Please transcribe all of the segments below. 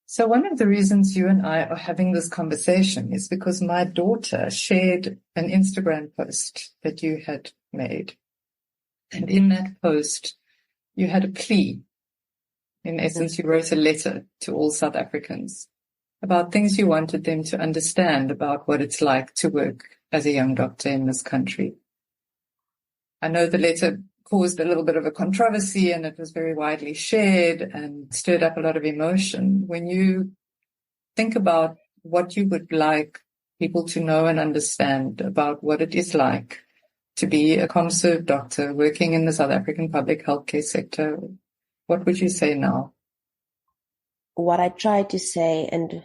So one of the reasons you and I are having this conversation is because my daughter shared an Instagram post that you had made. And in that post, you had a plea. In essence, you wrote a letter to all South Africans about things you wanted them to understand about what it's like to work as a young doctor in this country. I know the letter caused a little bit of a controversy and it was very widely shared and stirred up a lot of emotion. When you think about what you would like people to know and understand about what it is like to be a conserve doctor working in the South African public healthcare sector, what would you say now? What I tried to say and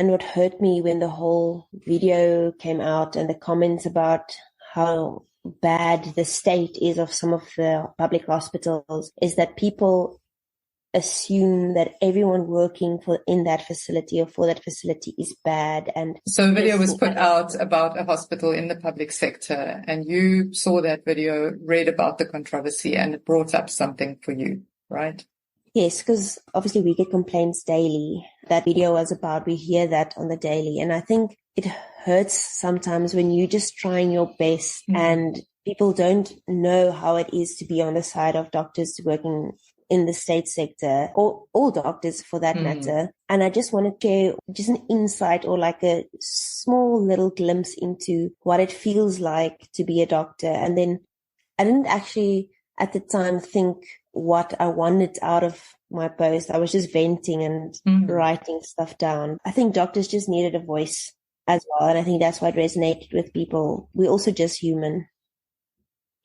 what hurt me when the whole video came out and the comments about how bad the state is of some of the public hospitals is that people assume that everyone working in that facility or for that facility is bad. And so a video was put out about a hospital in the public sector, and you saw that video, read about the controversy, and it brought up something for you, right? Yes, because obviously we get complaints daily. That video was about, we hear that on the daily. And I think it hurts sometimes when you're just trying your best and people don't know how it is to be on the side of doctors working in the state sector, or all doctors for that matter. And I just wanted to share just an insight or like a small little glimpse into what it feels like to be a doctor. And then I didn't actually at the time think what I wanted out of my post. I was just venting and writing stuff down. I think doctors just needed a voice as well. And I think that's why it resonated with people. We're also just human.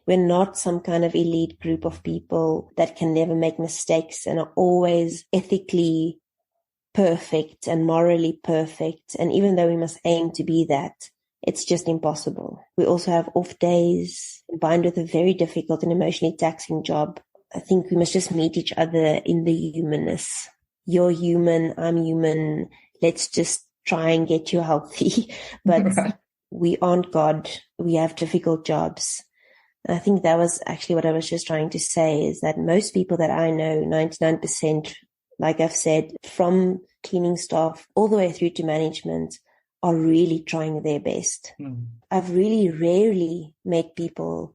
We're not some kind of elite group of people that can never make mistakes and are always ethically perfect and morally perfect. And even though we must aim to be that, it's just impossible. We also have off days combined with a very difficult and emotionally taxing job. I think we must just meet each other in the humanness. You're human, I'm human. Let's just try and get you healthy. But we aren't God. We have difficult jobs. And I think that was actually what I was just trying to say, is that most people that I know, 99%, like I've said, from cleaning staff all the way through to management, are really trying their best. I've really rarely met people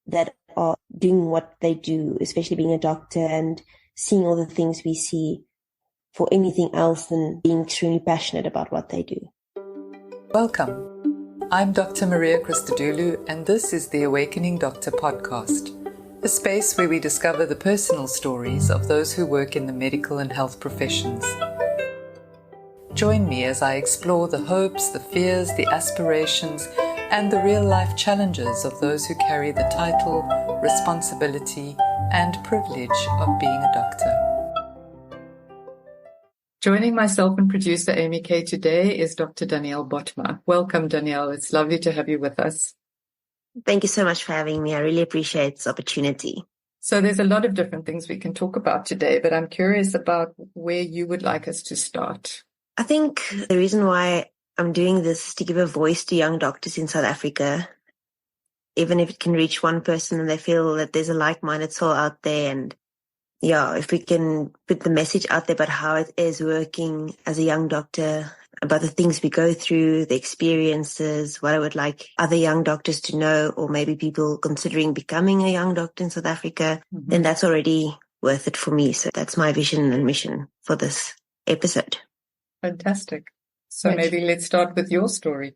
that are doing what they do, especially being a doctor and seeing all the things we see, for anything else than being extremely passionate about what they do. Welcome. I'm Dr. Maria Christodoulou, and this is the Awakening Doctor podcast, a space where we discover the personal stories of those who work in the medical and health professions. Join me as I explore the hopes, the fears, the aspirations, and the real-life challenges of those who carry the title, responsibility, and privilege of being a doctor. Joining myself and producer Amy Kay today is Dr. Danielle Botma. Welcome, Danielle. It's lovely to have you with us. Thank you so much for having me. I really appreciate this opportunity. So there's a lot of different things we can talk about today, but I'm curious about where you would like us to start. I think the reason why I'm doing this is to give a voice to young doctors in South Africa, even if it can reach one person and they feel that there's a like-minded soul out there. And if we can put the message out there about how it is working as a young doctor, about the things we go through, the experiences, what I would like other young doctors to know, or maybe people considering becoming a young doctor in South Africa, then that's already worth it for me. So that's my vision and mission for this episode. Fantastic. So maybe let's start with your story.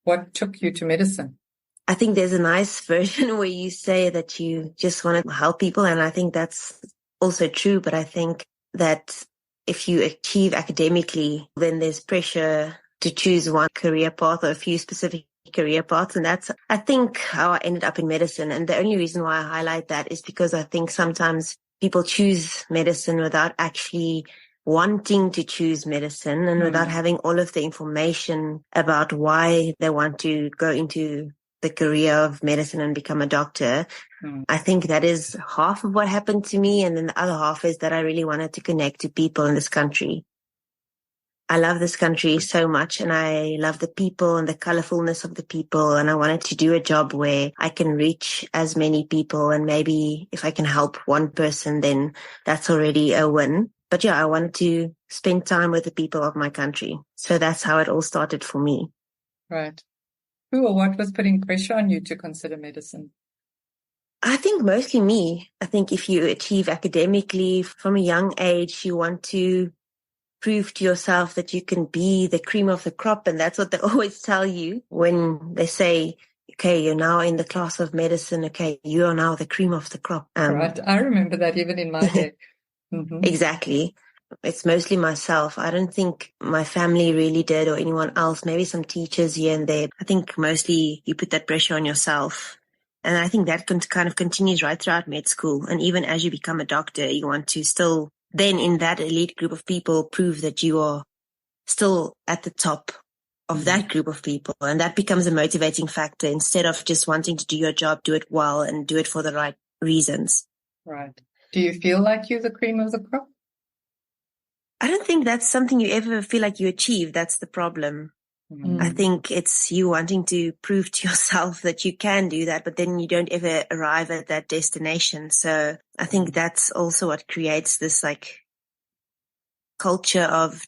What took you to medicine? I think there's a nice version where you say that you just want to help people. And I think that's also true. But I think that if you achieve academically, then there's pressure to choose one career path or a few specific career paths. And that's, I think, how I ended up in medicine. And the only reason why I highlight that is because I think sometimes people choose medicine without actually wanting to choose medicine and without having all of the information about why they want to go into the career of medicine and become a doctor. I think that is half of what happened to me. And then the other half is that I really wanted to connect to people in this country. I love this country so much, and I love the people and the colorfulness of the people. And I wanted to do a job where I can reach as many people. And maybe if I can help one person, then that's already a win. But yeah, I wanted to spend time with the people of my country. So that's how it all started for me. Right. Who or what was putting pressure on you to consider medicine? I think mostly me. I think if you achieve academically from a young age, you want to prove to yourself that you can be the cream of the crop. And that's what they always tell you when they say, okay, you're now in the class of medicine. Okay, you are now the cream of the crop. Right. I remember that even in my day. Mm-hmm. Exactly. It's mostly myself. I don't think my family really did or anyone else, maybe some teachers here and there. I think mostly you put that pressure on yourself. And I think that kind of continues right throughout med school. And even as you become a doctor, you want to still then in that elite group of people prove that you are still at the top of that group of people. And that becomes a motivating factor instead of just wanting to do your job, do it well and do it for the right reasons. Right. Do you feel like you're the cream of the crop? I don't think that's something you ever feel like you achieve. That's the problem. I think it's you wanting to prove to yourself that you can do that, but then you don't ever arrive at that destination. So I think that's also what creates this like culture of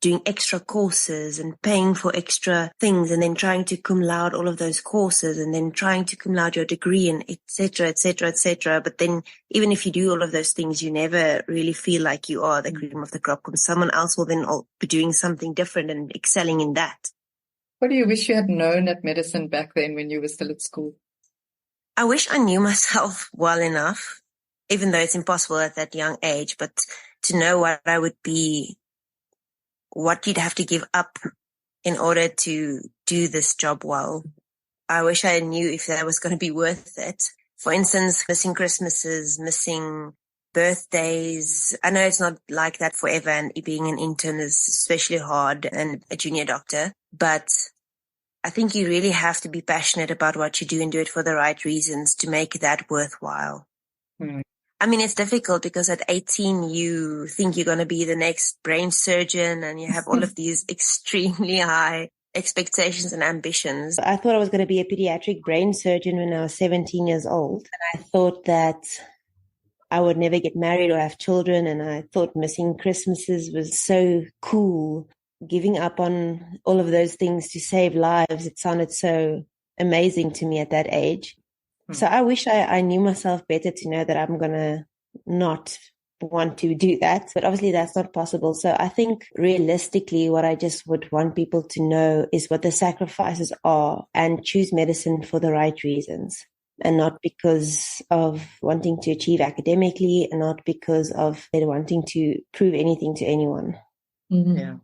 doing extra courses and paying for extra things and then trying to cum laude all of those courses and then trying to cum laude your degree and et cetera, et cetera, et cetera. But then even if you do all of those things, you never really feel like you are the cream of the crop because someone else will then be doing something different and excelling in that. What do you wish you had known at medicine back then when you were still at school? I wish I knew myself well enough, even though it's impossible at that young age, but to know what I would be, what you'd have to give up in order to do this job well. I wish I knew if that was going to be worth it. For instance, missing Christmases, missing birthdays. I know it's not like that forever, and being an intern is especially hard and a junior doctor, but I think you really have to be passionate about what you do and do it for the right reasons to make that worthwhile. I mean, it's difficult because at 18, you think you're going to be the next brain surgeon and you have all of these extremely high expectations and ambitions. I thought I was going to be a pediatric brain surgeon when I was 17 years old. And I thought that I would never get married or have children. And I thought missing Christmases was so cool. Giving up on all of those things to save lives, it sounded so amazing to me at that age. So I wish I knew myself better to know that I'm going to not want to do that. But obviously that's not possible. So I think realistically, what I just would want people to know is what the sacrifices are and choose medicine for the right reasons and not because of wanting to achieve academically and not because of wanting to prove anything to anyone. Yeah.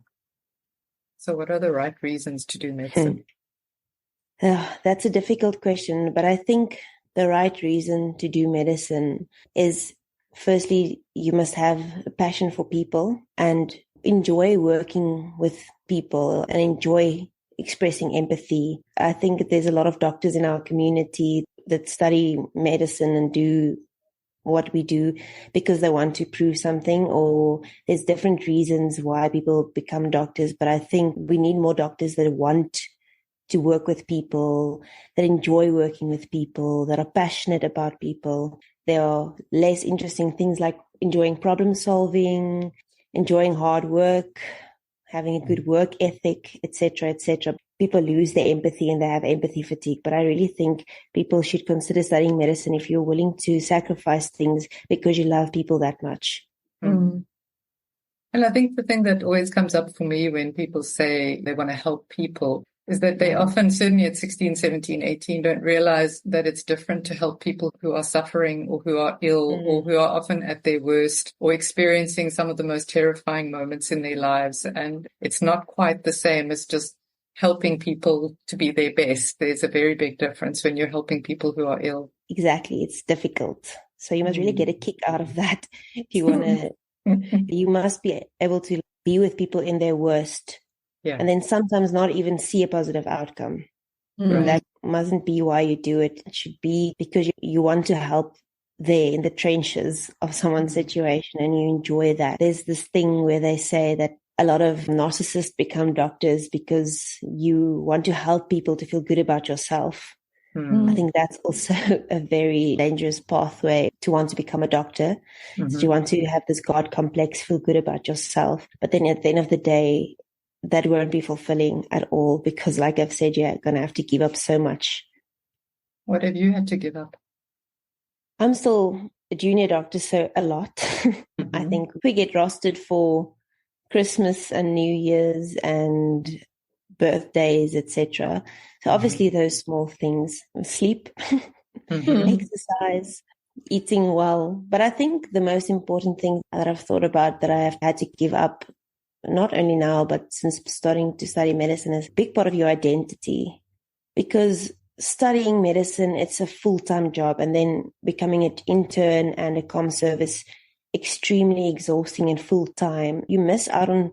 So what are the right reasons to do medicine? That's a difficult question, but I think the right reason to do medicine is, firstly, you must have a passion for people and enjoy working with people and enjoy expressing empathy. I think there's a lot of doctors in our community that study medicine and do what we do because they want to prove something, or there's different reasons why people become doctors. But I think we need more doctors that want to work with people, that enjoy working with people, that are passionate about people. There are less interesting things like enjoying problem solving, enjoying hard work, having a good work ethic, etc., etc. People lose their empathy and they have empathy fatigue. But I really think people should consider studying medicine if you're willing to sacrifice things because you love people that much. And I think the thing that always comes up for me when people say they want to help people is that they often, certainly at 16, 17, 18, don't realize that it's different to help people who are suffering or who are ill or who are often at their worst or experiencing some of the most terrifying moments in their lives. And it's not quite the same as just helping people to be their best. There's a very big difference when you're helping people who are ill. Exactly. It's difficult. So you must really get a kick out of that if you want to. You must be able to be with people in their worst. Yeah. And then sometimes not even see a positive outcome. And that mustn't be why you do it. It should be because you want to help there in the trenches of someone's situation and you enjoy that. There's this thing where they say that a lot of narcissists become doctors because you want to help people to feel good about yourself. I think that's also a very dangerous pathway to want to become a doctor. So you want to have this God complex, feel good about yourself. But then at the end of the day, that won't be fulfilling at all because, like I've said, you're going to have to give up so much. What have you had to give up? I'm still a junior doctor, so a lot. I think we get rostered for Christmas and New Year's and birthdays, etc. So obviously those small things, sleep, exercise, eating well. But I think the most important thing that I've thought about that I have had to give up, not only now, but since starting to study medicine, is a big part of your identity. Because studying medicine, it's a full-time job, and then becoming an intern and a comm service, extremely exhausting and full-time. You miss out on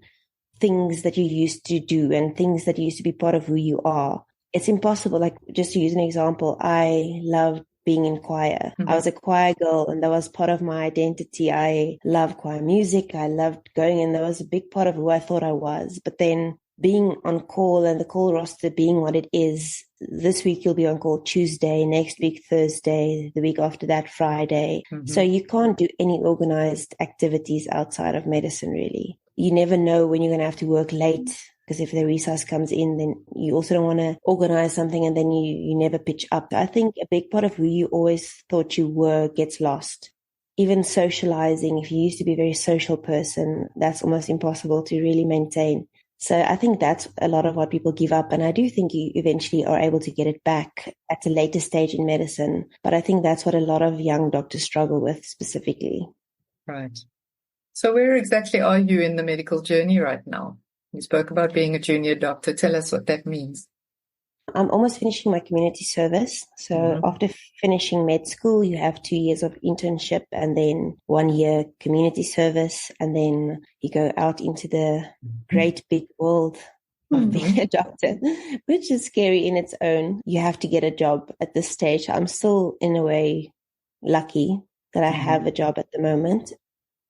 things that you used to do and things that used to be part of who you are. It's impossible. Like, just to use an example, I loved being in choir. I was a choir girl, and that was part of my identity. I loved choir music. I loved going, and that was a big part of who I thought I was. But then being on call and the call roster being what it is, this week you'll be on call Tuesday, next week Thursday, the week after that Friday. So you can't do any organized activities outside of medicine, really. You never know when you're going to have to work late, because if the recess comes in, then you also don't want to organize something and then you never pitch up. I think a big part of who you always thought you were gets lost. Even socializing, if you used to be a very social person, that's almost impossible to really maintain. So I think that's a lot of what people give up. And I do think you eventually are able to get it back at a later stage in medicine. But I think that's what a lot of young doctors struggle with specifically. Right. So where exactly are you in the medical journey right now? You spoke about being a junior doctor. Tell us what that means. I'm almost finishing my community service. So after finishing med school, you have 2 years of internship and then 1 year community service. And then you go out into the great big world of being a doctor, which is scary in its own. You have to get a job at this stage. I'm still, in a way, lucky that I have a job at the moment.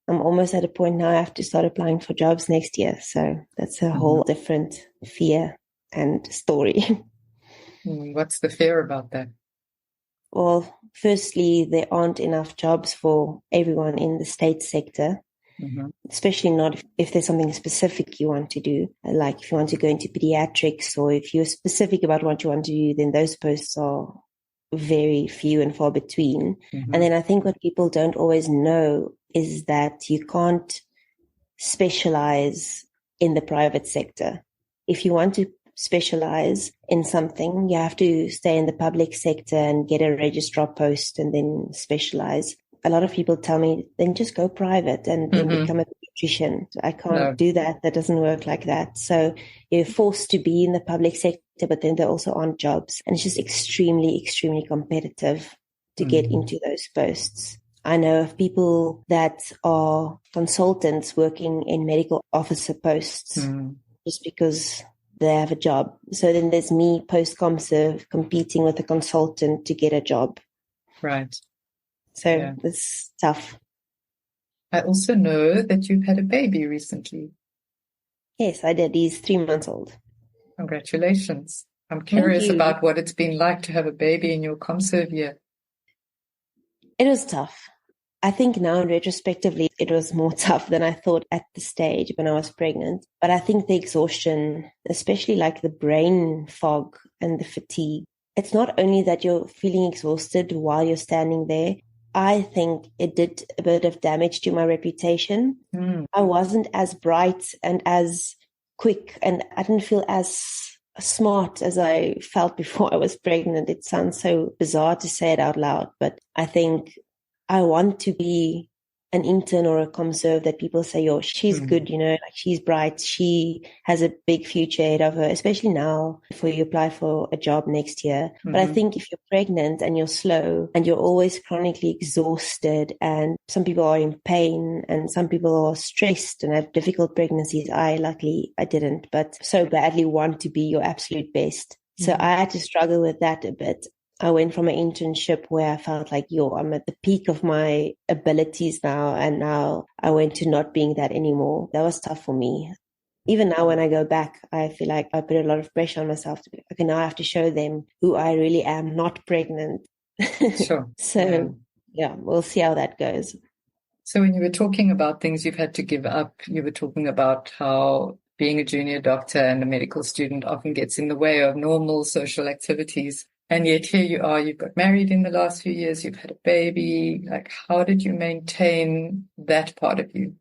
I'm almost at a point now I have to start applying for jobs next year. So that's a whole different fear and story. What's the fear about that? Well, firstly, there aren't enough jobs for everyone in the state sector, especially not if there's something specific you want to do. Like if you want to go into pediatrics, or if you're specific about what you want to do, then those posts are very few and far between. And then I think what people don't always know is that you can't specialize in the private sector. If you want to specialize in something, you have to stay in the public sector and get a registrar post and then specialize. A lot of people tell me, then just go private and then become a pediatrician. I can't do that. That doesn't work like that. So you're forced to be in the public sector, but then there also aren't jobs. And it's just extremely, extremely competitive to get into those posts. I know of people that are consultants working in medical officer posts just because they have a job. So then there's me post-comserve competing with a consultant to get a job. Right. So it's tough. I also know that you've had a baby recently. Yes, I did. He's 3 months old. Congratulations. I'm curious about what it's been like to have a baby in your comserve year. It was tough. I think now, retrospectively, it was more tough than I thought at the stage when I was pregnant. But I think the exhaustion, especially like the brain fog and the fatigue, it's not only that you're feeling exhausted while you're standing there. I think it did a bit of damage to my reputation. I wasn't as bright and as quick, and I didn't feel as smart as I felt before I was pregnant. It sounds so bizarre to say it out loud, but I think I want to be an intern or a comserve that people say, yo, she's good, you know, like she's bright. She has a big future ahead of her, especially now before you apply for a job next year. But I think if you're pregnant and you're slow and you're always chronically exhausted, and some people are in pain and some people are stressed and have difficult pregnancies. Luckily I didn't, but so badly want to be your absolute best. So I had to struggle with that a bit. I went from an internship where I felt like, I'm at the peak of my abilities now. And now I went to not being that anymore. That was tough for me. Even now when I go back, I feel like I put a lot of pressure on myself to be, okay, now I have to show them who I really am, not pregnant. Sure. So yeah, we'll see how that goes. So when you were talking about things you've had to give up, you were talking about how being a junior doctor and a medical student often gets in the way of normal social activities. And yet here you are, you've got married in the last few years, you've had a baby. Like, how did you maintain that part of you?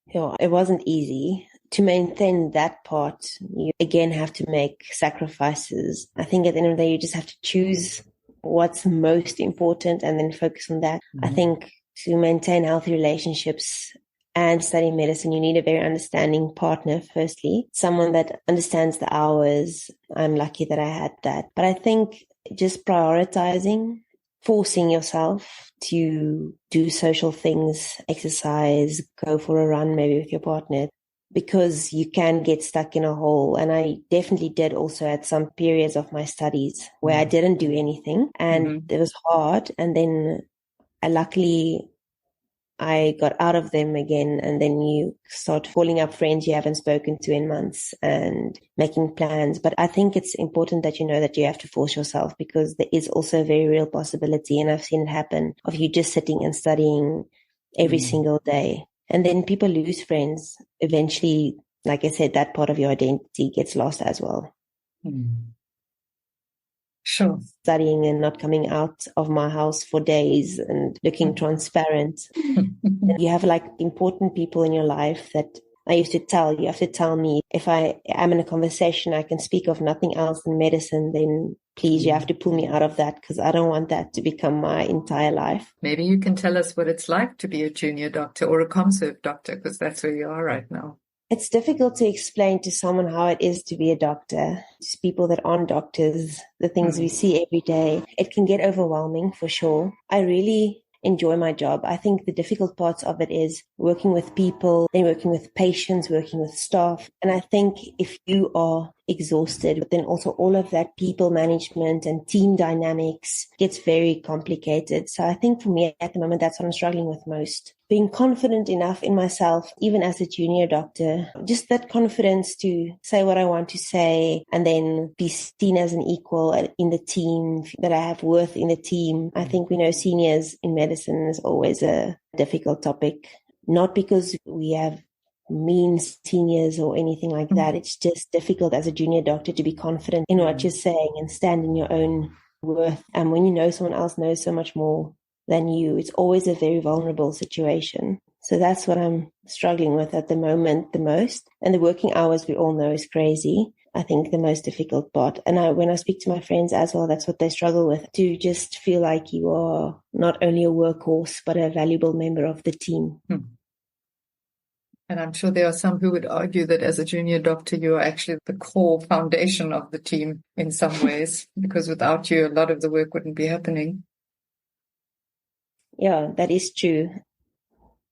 You know, it wasn't easy. To maintain that part, you again have to make sacrifices. I think at the end of the day, you just have to choose what's most important and then focus on that. I think to maintain healthy relationships and study medicine, you need a very understanding partner, firstly, someone that understands the hours. I'm lucky that I had that. But I think just prioritizing, forcing yourself to do social things, exercise, go for a run maybe with your partner, because you can get stuck in a hole. And I definitely did also at some periods of my studies where I didn't do anything and it was hard. And then luckily I got out of them again, and then you start calling up friends you haven't spoken to in months and making plans. But I think it's important that you know that you have to force yourself, because there is also a very real possibility, and I've seen it happen, of you just sitting and studying every single day. And then people lose friends. Eventually, like I said, that part of your identity gets lost as well. Sure. Studying and not coming out of my house for days and looking transparent. You have like important people in your life that I used to tell, you have to tell me if I am in a conversation, I can speak of nothing else than medicine, then please, you have to pull me out of that, because I don't want that to become my entire life. Maybe you can tell us what it's like to be a junior doctor or a ComServe doctor, because that's where you are right now. It's difficult to explain to someone how it is to be a doctor. Just people that aren't doctors, the things we see every day. It can get overwhelming for sure. I really enjoy my job. I think the difficult parts of it is working with people, then working with patients, working with staff. And I think if you are exhausted, but then also all of that people management and team dynamics gets very complicated. So I think for me at the moment, that's what I'm struggling with most. Being confident enough in myself, even as a junior doctor, just that confidence to say what I want to say and then be seen as an equal in the team, that I have worth in the team. I think we know seniors in medicine is always a difficult topic, not because we have mean seniors or anything like that. It's just difficult as a junior doctor to be confident in what you're saying and stand in your own worth. And when you know someone else knows so much more than you, it's always a very vulnerable situation. So that's what I'm struggling with at the moment the most. And the working hours, we all know, is crazy. I think the most difficult part. And when I speak to my friends as well, that's what they struggle with, to just feel like you are not only a workhorse, but a valuable member of the team. And I'm sure there are some who would argue that as a junior doctor, you are actually the core foundation of the team in some ways, because without you, a lot of the work wouldn't be happening. Yeah, that is true.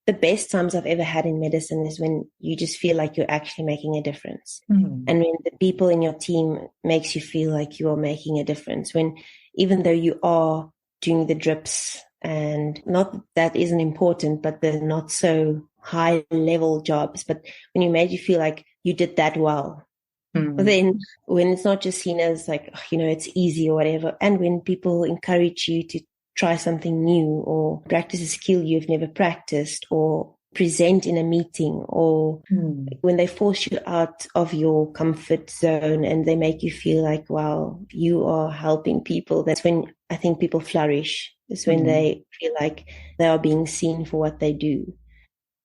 The best times I've ever had in medicine is when you just feel like you're actually making a difference. And when the people in your team makes you feel like you are making a difference, when even though you are doing the drips, and not that isn't important, but the not so high level jobs, but when you made you feel like you did that well, but then when it's not just seen as like, it's easy or whatever, and when people encourage you to try something new or practice a skill you've never practiced or present in a meeting, or when they force you out of your comfort zone and they make you feel like, wow, you are helping people, that's when I think people flourish. It's when they feel like they are being seen for what they do.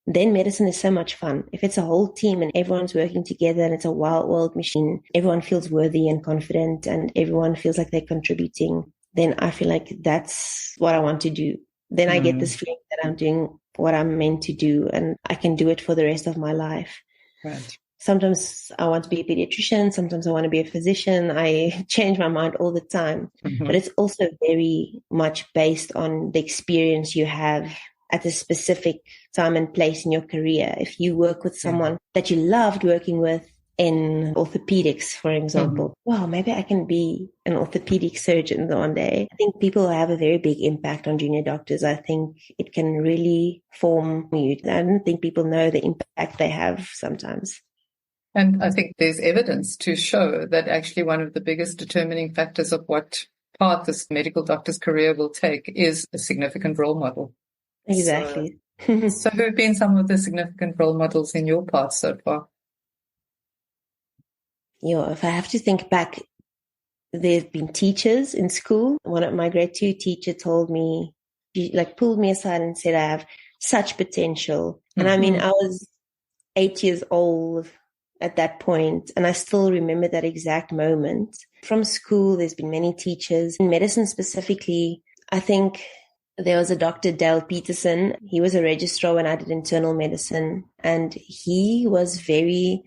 Then medicine is so much fun. If it's a whole team and everyone's working together and it's a wild machine, everyone feels worthy and confident and everyone feels like they're contributing, then I feel like that's what I want to do. Then I get this feeling that I'm doing what I'm meant to do and I can do it for the rest of my life. Right. Sometimes I want to be a pediatrician. Sometimes I want to be a physician. I change my mind all the time. But it's also very much based on the experience you have at a specific time and place in your career. If you work with someone that you loved working with, in orthopedics, for example. Wow, maybe I can be an orthopedic surgeon one day. I think people have a very big impact on junior doctors. I think it can really form you. I don't think people know the impact they have sometimes. And I think there's evidence to show that actually one of the biggest determining factors of what path this medical doctor's career will take is a significant role model. Exactly. So who have been some of the significant role models in your path so far? If I have to think back, there have been teachers in school. One of my grade 2 teacher told me, she pulled me aside and said, I have such potential. And I mean, I was 8 years old at that point, and I still remember that exact moment. From school, there's been many teachers. In medicine specifically, I think there was a Dr. Dale Peterson. He was a registrar when I did internal medicine, and he was very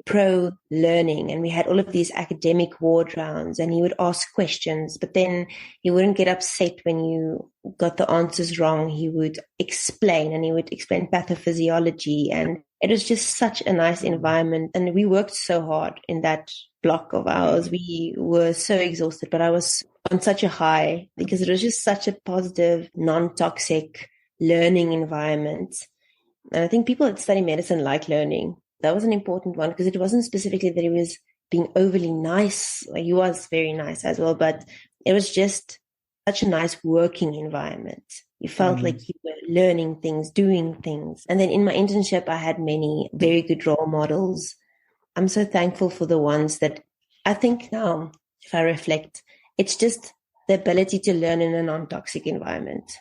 pro learning, and we had all of these academic ward rounds, and he would ask questions, but then he wouldn't get upset when you got the answers wrong. He would explain, and he would explain pathophysiology, and it was just such a nice environment. And we worked so hard in that block of hours. We were so exhausted, but I was on such a high because it was just such a positive, non-toxic learning environment. And I think people that study medicine like learning. That was an important one because it wasn't specifically that he was being overly nice. He was very nice as well, but it was just such a nice working environment. You felt like you were learning things, doing things. And then in my internship, I had many very good role models. I'm so thankful for the ones that I think now, if I reflect, it's just the ability to learn in a non-toxic environment.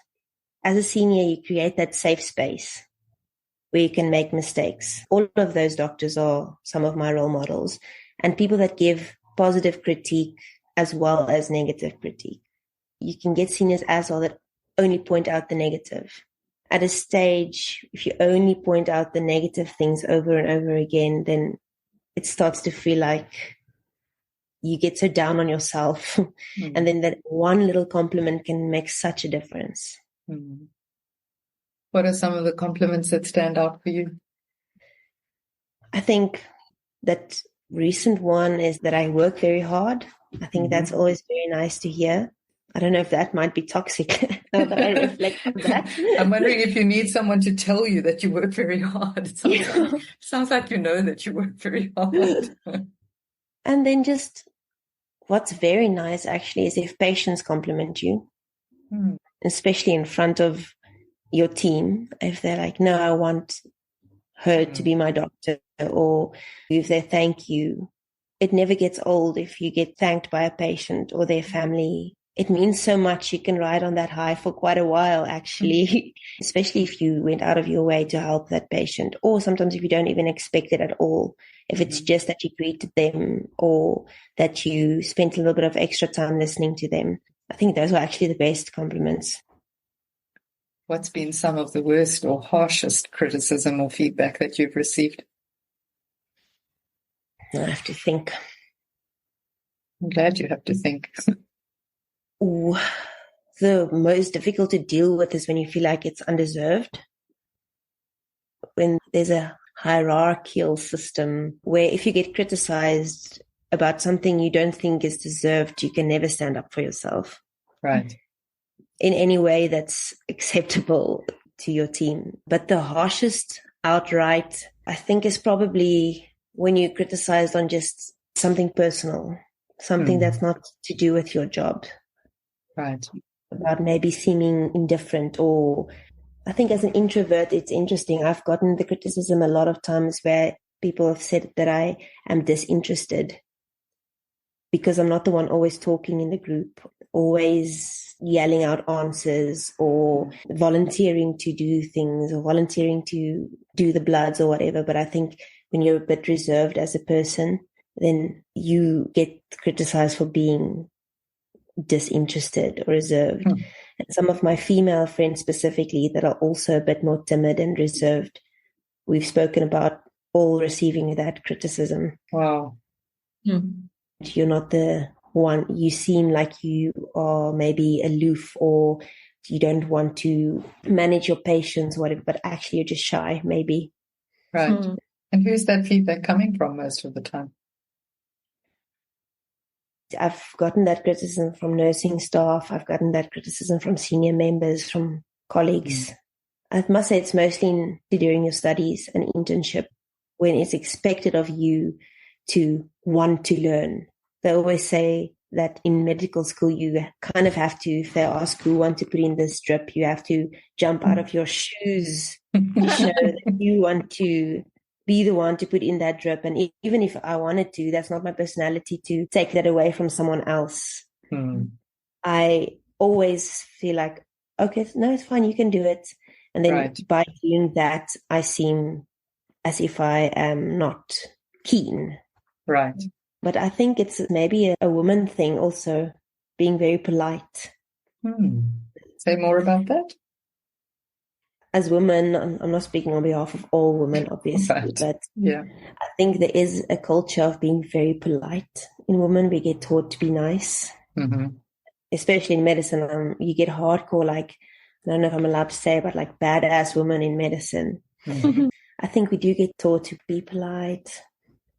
As a senior, you create that safe space where you can make mistakes. All of those doctors are some of my role models, and people that give positive critique as well as negative critique. You can get seniors as well that only point out the negative. At a stage, if you only point out the negative things over and over again, then it starts to feel like you get so down on yourself. And then that one little compliment can make such a difference. What are some of the compliments that stand out for you? I think that recent one is that I work very hard. I think that's always very nice to hear. I don't know if that might be toxic now that I reflect on that. I'm wondering if you need someone to tell you that you work very hard. It sounds like you know that you work very hard. And then just what's very nice actually is if patients compliment you, especially in front of your team. If they're like, no, I want her to be my doctor, or if they thank you. It never gets old if you get thanked by a patient or their family. It means so much. You can ride on that high for quite a while, actually, especially if you went out of your way to help that patient, or sometimes if you don't even expect it at all. If it's just that you greeted them or that you spent a little bit of extra time listening to them. I think those were actually the best compliments. What's been some of the worst or harshest criticism or feedback that you've received? I have to think. I'm glad you have to think. Ooh, the most difficult to deal with is when you feel like it's undeserved. When there's a hierarchical system where if you get criticized about something you don't think is deserved, you can never stand up for yourself. Right. In any way that's acceptable to your team. But the harshest outright, I think, is probably when you're criticized on just something personal, something that's not to do with your job. Right. About maybe seeming indifferent, or I think as an introvert, it's interesting. I've gotten the criticism a lot of times where people have said that I am disinterested because I'm not the one always talking in the group, always yelling out answers or volunteering to do things or volunteering to do the bloods or whatever. But I think when you're a bit reserved as a person, then you get criticized for being disinterested or reserved. And some of my female friends specifically that are also a bit more timid and reserved, we've spoken about all receiving that criticism. Wow. You're not the one, you seem like you are maybe aloof or you don't want to manage your patients or whatever, but actually you're just shy maybe. Right. And who's that feedback coming from most of the time? I've gotten that criticism from nursing staff. I've gotten that criticism from senior members, from colleagues. I must say it's mostly during your studies and internship when it's expected of you to want to learn. They always say that in medical school, you kind of have to, if they ask who want to put in this drip, you have to jump out of your shoes to show that you want to be the one to put in that drip. And even if I wanted to, that's not my personality to take that away from someone else. I always feel like, okay, no, it's fine, you can do it. And then by doing that, I seem as if I am not keen. Right. But I think it's maybe a woman thing also, being very polite. Say more about that. As women, I'm not speaking on behalf of all women, obviously, but I think there is a culture of being very polite. In women, we get taught to be nice, especially in medicine. You get hardcore, like, I don't know if I'm allowed to say, but like badass women in medicine. I think we do get taught to be polite,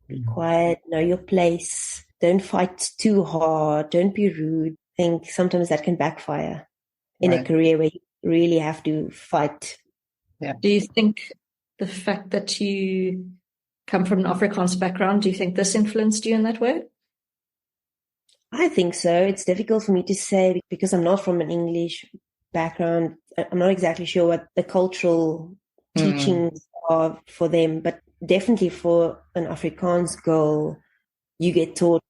be quiet, know your place, don't fight too hard, don't be rude. I think sometimes that can backfire in a career where you really have to fight. Do you think the fact that you come from an Afrikaans background, do you think this influenced you in that way? I think so. It's difficult for me to say because I'm not from an English background. I'm not exactly sure what the cultural teachings are for them, but definitely for an Afrikaans girl, you get taught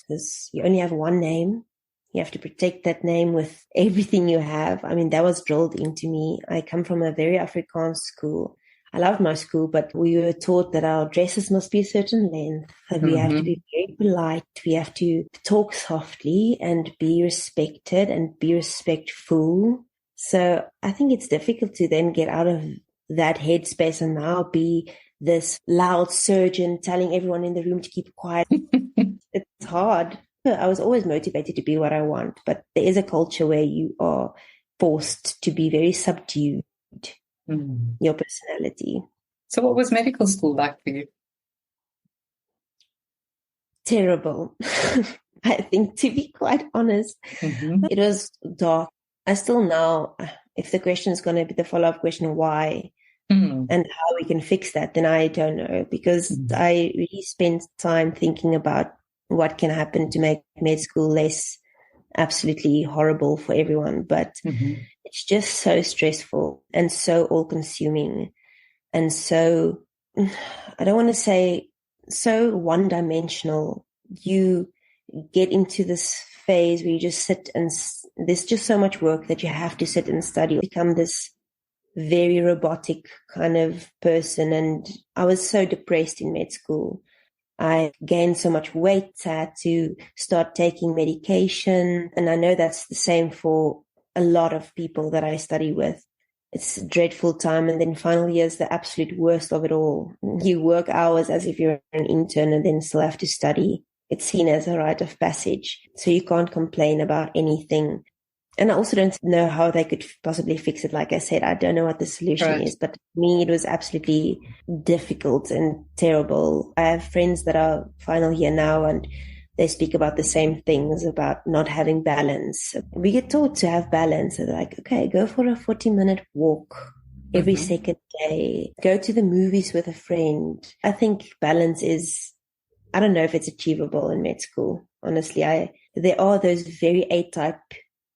this. You only have one name. You have to protect that name with everything you have. I mean, that was drilled into me. I come from a very Afrikaans school. I loved my school, but we were taught that our dresses must be a certain length, that we have to be very polite. We have to talk softly and be respected and be respectful. So I think it's difficult to then get out of that headspace and now be this loud surgeon telling everyone in the room to keep quiet. It's hard. I was always motivated to be what I want, but there is a culture where you are forced to be very subdued, your personality. So what was medical school like for you? Terrible. I think, to be quite honest, it was dark. I still now, if the question is going to be the follow-up question, why and how we can fix that, then I don't know, because I really spent time thinking about what can happen to make med school less absolutely horrible for everyone. But it's just so stressful and so all-consuming. And so, I don't want to say so one-dimensional. You get into this phase where you just sit and there's just so much work that you have to sit and study, become this very robotic kind of person. And I was so depressed in med school. I gained so much weight, I had to start taking medication. And I know that's the same for a lot of people that I study with. It's a dreadful time. And then final year is the absolute worst of it all. You work hours as if you're an intern and then still have to study. It's seen as a rite of passage. So you can't complain about anything. And I also don't know how they could possibly fix it. Like I said, I don't know what the solution is, but for me, it was absolutely difficult and terrible. I have friends that are final year now and they speak about the same things, about not having balance. We get taught to have balance. So they're like, okay, go for a 40-minute walk every second day. Go to the movies with a friend. I think balance is, I don't know if it's achievable in med school. Honestly, there are those very A-type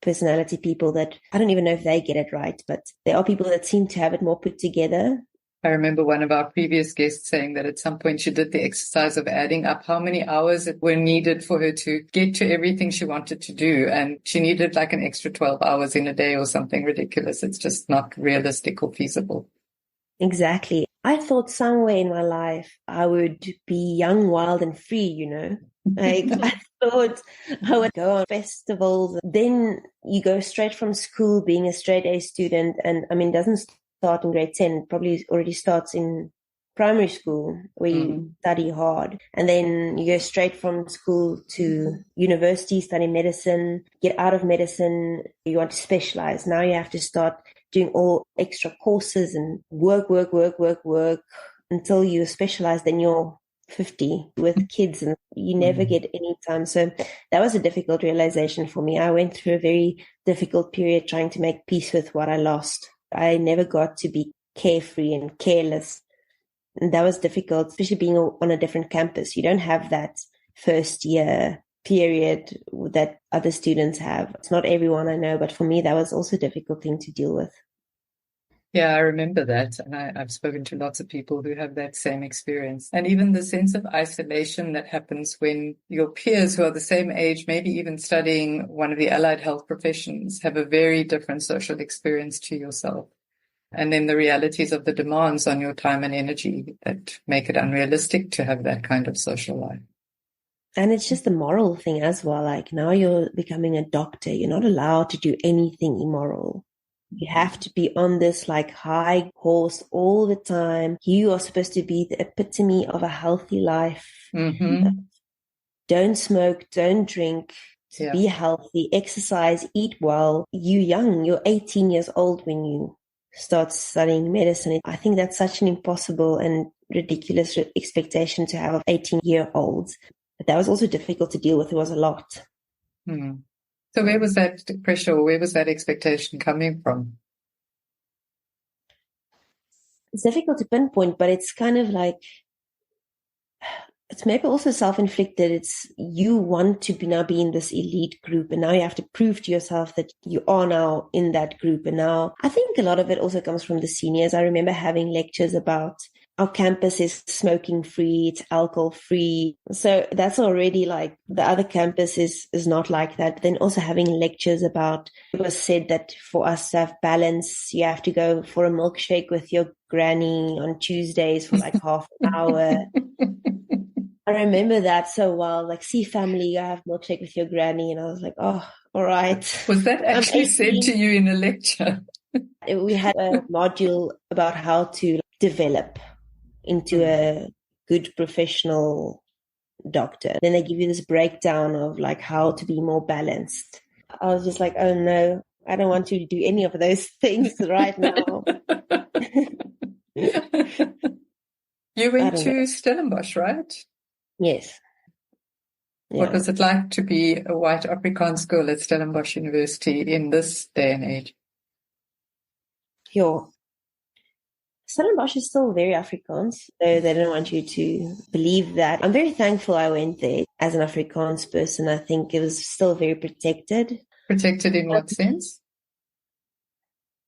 personality people that I don't even know if they get it right, but there are people that seem to have it more put together. I remember one of our previous guests saying that at some point she did the exercise of adding up how many hours were needed for her to get to everything she wanted to do. And she needed like an extra 12 hours in a day or something ridiculous. It's just not realistic or feasible. Exactly. I thought somewhere in my life I would be young, wild and free, you know. Like I thought I would go on festivals. Then you go straight from school being a straight A student. And I mean, it doesn't start in grade 10, probably already starts in primary school where you study hard. And then you go straight from school to university, study medicine, get out of medicine. You want to specialize. Now you have to start doing all extra courses and work. until you specialize, then you're 50 with kids and you never get any time. So that was a difficult realization for me. I went through a very difficult period trying to make peace with what I lost. I never got to be carefree and careless. And that was difficult, especially being on a different campus. You don't have that first year period that other students have. It's not everyone I know, but for me, that was also a difficult thing to deal with. Yeah, I remember that. And I've spoken to lots of people who have that same experience. And even the sense of isolation that happens when your peers who are the same age, maybe even studying one of the allied health professions, have a very different social experience to yourself. And then the realities of the demands on your time and energy that make it unrealistic to have that kind of social life. And it's just a moral thing as well. Like now you're becoming a doctor. You're not allowed to do anything immoral. You have to be on this like high horse all the time. You are supposed to be the epitome of a healthy life. Don't smoke, don't drink, be healthy, exercise, eat well. You're young. You're 18 years old when you start studying medicine. I think that's such an impossible and ridiculous expectation to have of 18-year-olds. But that was also difficult to deal with. It was a lot. So where was that pressure, or where was that expectation coming from? It's difficult to pinpoint, but it's kind of like, it's maybe also self-inflicted. It's you want to now be in this elite group, and now you have to prove to yourself that you are now in that group. And now I think a lot of it also comes from the seniors. I remember having lectures about our campus is smoking free, it's alcohol free. So that's already like the other campus is not like that. But then also having lectures about, it was said that for us to have balance, you have to go for a milkshake with your granny on Tuesdays for like half an hour. I remember that so well, like, see family, I have milkshake with your granny. And I was like, oh, all right. Was that actually said to you in a lecture? We had a module about how to develop into a good professional doctor. Then they give you this breakdown of like how to be more balanced. I was just like, oh no, I don't want you to do any of those things right now. You went to Stellenbosch, right? Yes. Yeah. What was it like to be a white Afrikaans girl at Stellenbosch University in this day and age? Sure. Stellenbosch is still very Afrikaans, though they don't want you to believe that. I'm very thankful I went there as an Afrikaans person. I think it was still very protected. Protected in what sense?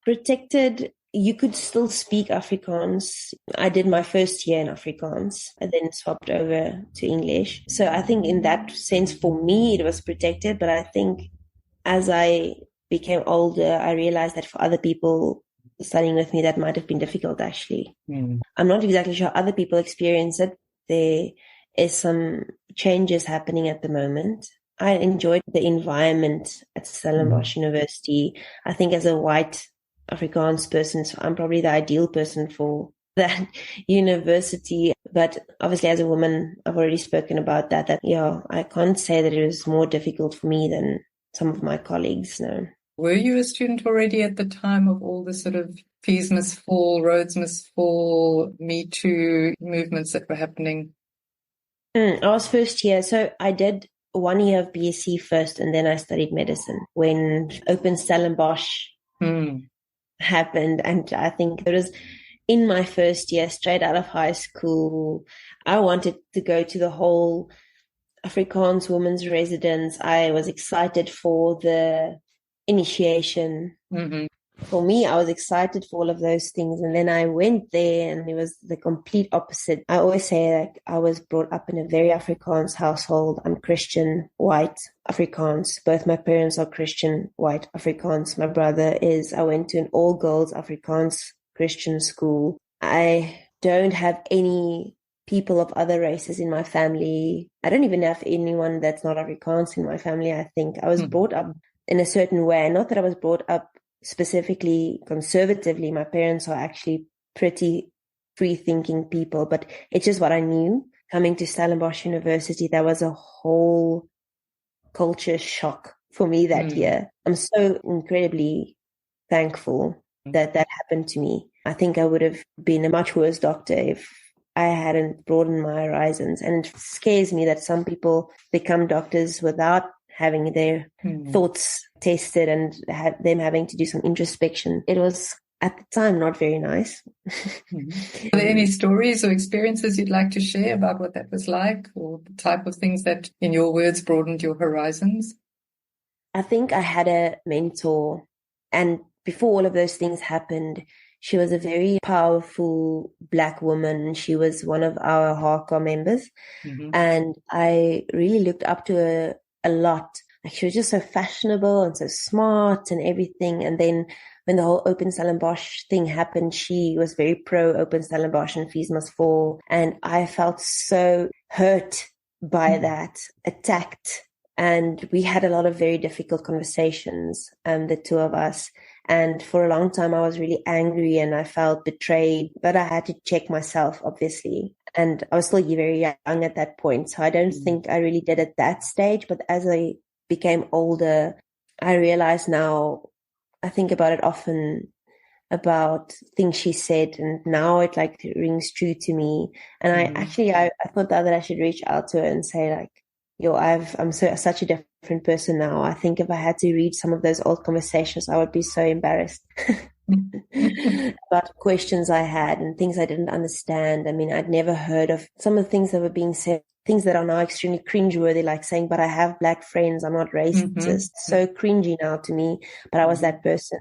Protected, you could still speak Afrikaans. I did my first year in Afrikaans and then swapped over to English. So I think in that sense, for me, it was protected. But I think as I became older, I realized that for other people studying with me, that might have been difficult, actually. I'm not exactly sure how other people experience it. There is some changes happening at the moment. I enjoyed the environment at Stellenbosch University. I think as a white Afrikaans person, so I'm probably the ideal person for that university. But obviously as a woman, I've already spoken about that I can't say that it was more difficult for me than some of my colleagues. No. Were you a student already at the time of all the sort of fees must fall, roads must fall, Me Too movements that were happening? I was first year. So I did 1 year of BSc first, and then I studied medicine when Open Stellenbosch happened. And I think it was in my first year, straight out of high school. I wanted to go to the whole Afrikaans women's residence. I was excited for the initiation. For me, I was excited for all of those things. And then I went there and it was the complete opposite. I always say like I was brought up in a very Afrikaans household. I'm Christian, white Afrikaans. Both my parents are Christian, white Afrikaans. My brother is. I went to an all-girls Afrikaans Christian school. I don't have any people of other races in my family. I don't even have anyone that's not Afrikaans in my family. I think I was brought up in a certain way. Not that I was brought up specifically conservatively. My parents are actually pretty free-thinking people, but it's just what I knew. Coming to Stellenbosch University, that was a whole culture shock for me that year. I'm so incredibly thankful that that happened to me. I think I would have been a much worse doctor if I hadn't broadened my horizons. And it scares me that some people become doctors without having their thoughts tested and them having to do some introspection. It was at the time not very nice. Are there any stories or experiences you'd like to share about what that was like, or the type of things that, in your words, broadened your horizons? I think I had a mentor, and before all of those things happened, she was a very powerful Black woman. She was one of our hardcore members, and I really looked up to her a lot. Like, she was just so fashionable and so smart and everything. And then when the whole open Stellenbosch thing happened, she was very pro open Stellenbosch and fees must fall. And I felt so hurt by that, attacked. And we had a lot of very difficult conversations, the two of us. And for a long time, I was really angry and I felt betrayed, but I had to check myself, obviously. And I was still very young at that point. So I don't think I really did at that stage. But as I became older, I realized now, I think about it often, about things she said, and now it like rings true to me. And I thought that I should reach out to her and say, like, yo, I'm such a different person now. I think if I had to read some of those old conversations, I would be so embarrassed about questions I had and things I didn't understand. I mean, I'd never heard of some of the things that were being said, things that are now extremely cringeworthy, like saying, but I have Black friends, I'm not racist. So cringy now to me, but I was that person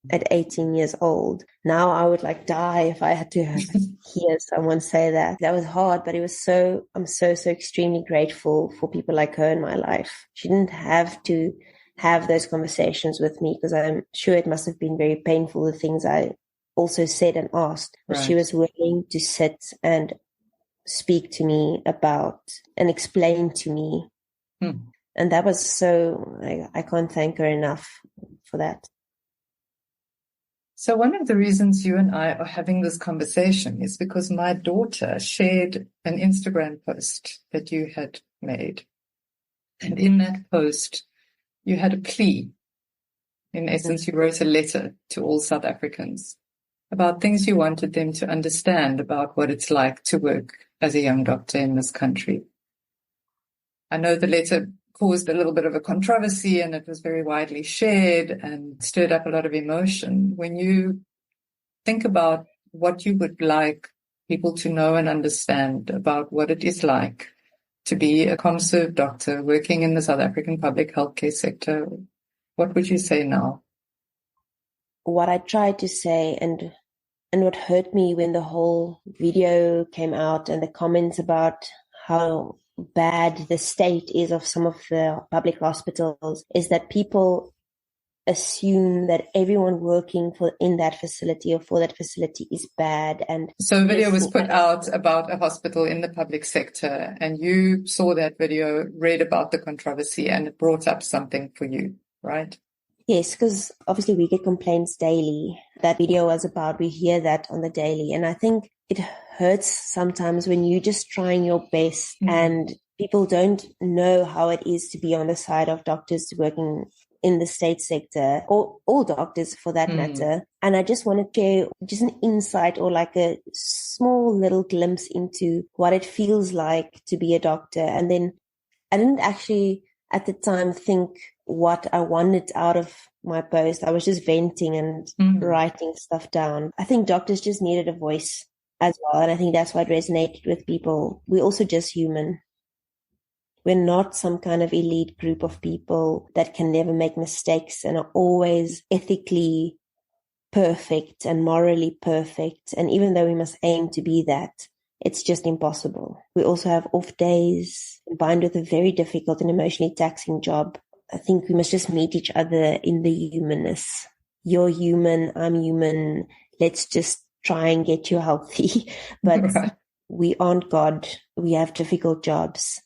at 18 years old. Now I would like die if I had to hear someone say that. That was hard, but I'm so extremely grateful for people like her in my life. She didn't have to have those conversations with me, because I'm sure it must have been very painful, the things I also said and asked. But she was willing to sit and speak to me about and explain to me. And that was so, I can't thank her enough for that. So one of the reasons you and I are having this conversation is because my daughter shared an Instagram post that you had made. And in that post, you had a plea. In essence, you wrote a letter to all South Africans about things you wanted them to understand about what it's like to work as a young doctor in this country. I know the letter caused a little bit of a controversy and it was very widely shared and stirred up a lot of emotion. When you think about what you would like people to know and understand about what it is like to be a conserve doctor working in the South African public healthcare sector, what would you say now? What I tried to say, and what hurt me when the whole video came out and the comments about how bad the state is of some of the public hospitals, is that people assume that everyone working in that facility or for that facility is bad. And so a video was put out about a hospital in the public sector, and you saw that video, read about the controversy, and it brought up something for you, right? Yes, because obviously we get complaints daily. That video was about, we hear that on the daily. And I think it hurts sometimes when you're just trying your best and people don't know how it is to be on the side of doctors working in the state sector, or all doctors for that matter. And I just want to share just an insight or like a small little glimpse into what it feels like to be a doctor. And then I didn't actually at the time think what I wanted out of my post. I was just venting and writing stuff down. I think doctors just needed a voice as well. And I think that's why it resonated with people. We're also just human. We're not some kind of elite group of people that can never make mistakes and are always ethically perfect and morally perfect. And even though we must aim to be that, it's just impossible. We also have off days combined with a very difficult and emotionally taxing job. I think we must just meet each other in the humanness. You're human, I'm human. Let's just try and get you healthy. But we aren't God. We have difficult jobs.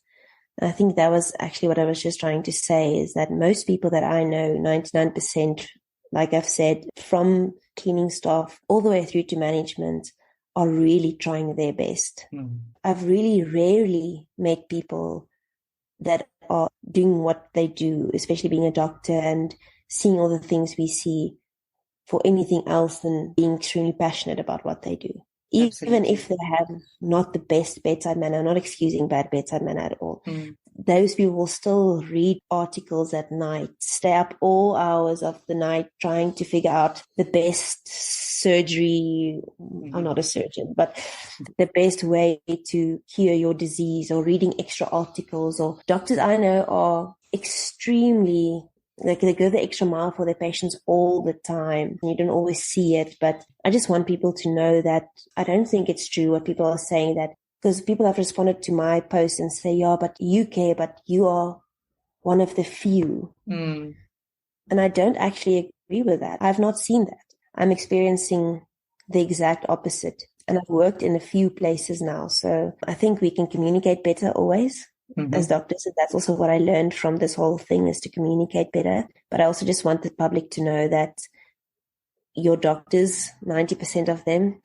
And I think that was actually what I was just trying to say, is that most people that I know, 99%, like I've said, from cleaning staff all the way through to management, are really trying their best. I've really rarely met people that are doing what they do, especially being a doctor and seeing all the things we see, for anything else than being extremely passionate about what they do. even if they have not the best bedside manner, not excusing bad bedside manner at all. Those people will still read articles at night, stay up all hours of the night trying to figure out the best surgery. I'm not a surgeon, but the best way to cure your disease, or reading extra articles. Or doctors I know are extremely, like, they go the extra mile for their patients all the time. You don't always see it, but I just want people to know that I don't think it's true what people are saying, that because people have responded to my post and say, yeah, but you care, but you are one of the few. And I don't actually agree with that. I've not seen that. I'm experiencing the exact opposite. And I've worked in a few places now. So I think we can communicate better always as doctors. And that's also what I learned from this whole thing, is to communicate better. But I also just want the public to know that your doctors, 90% of them,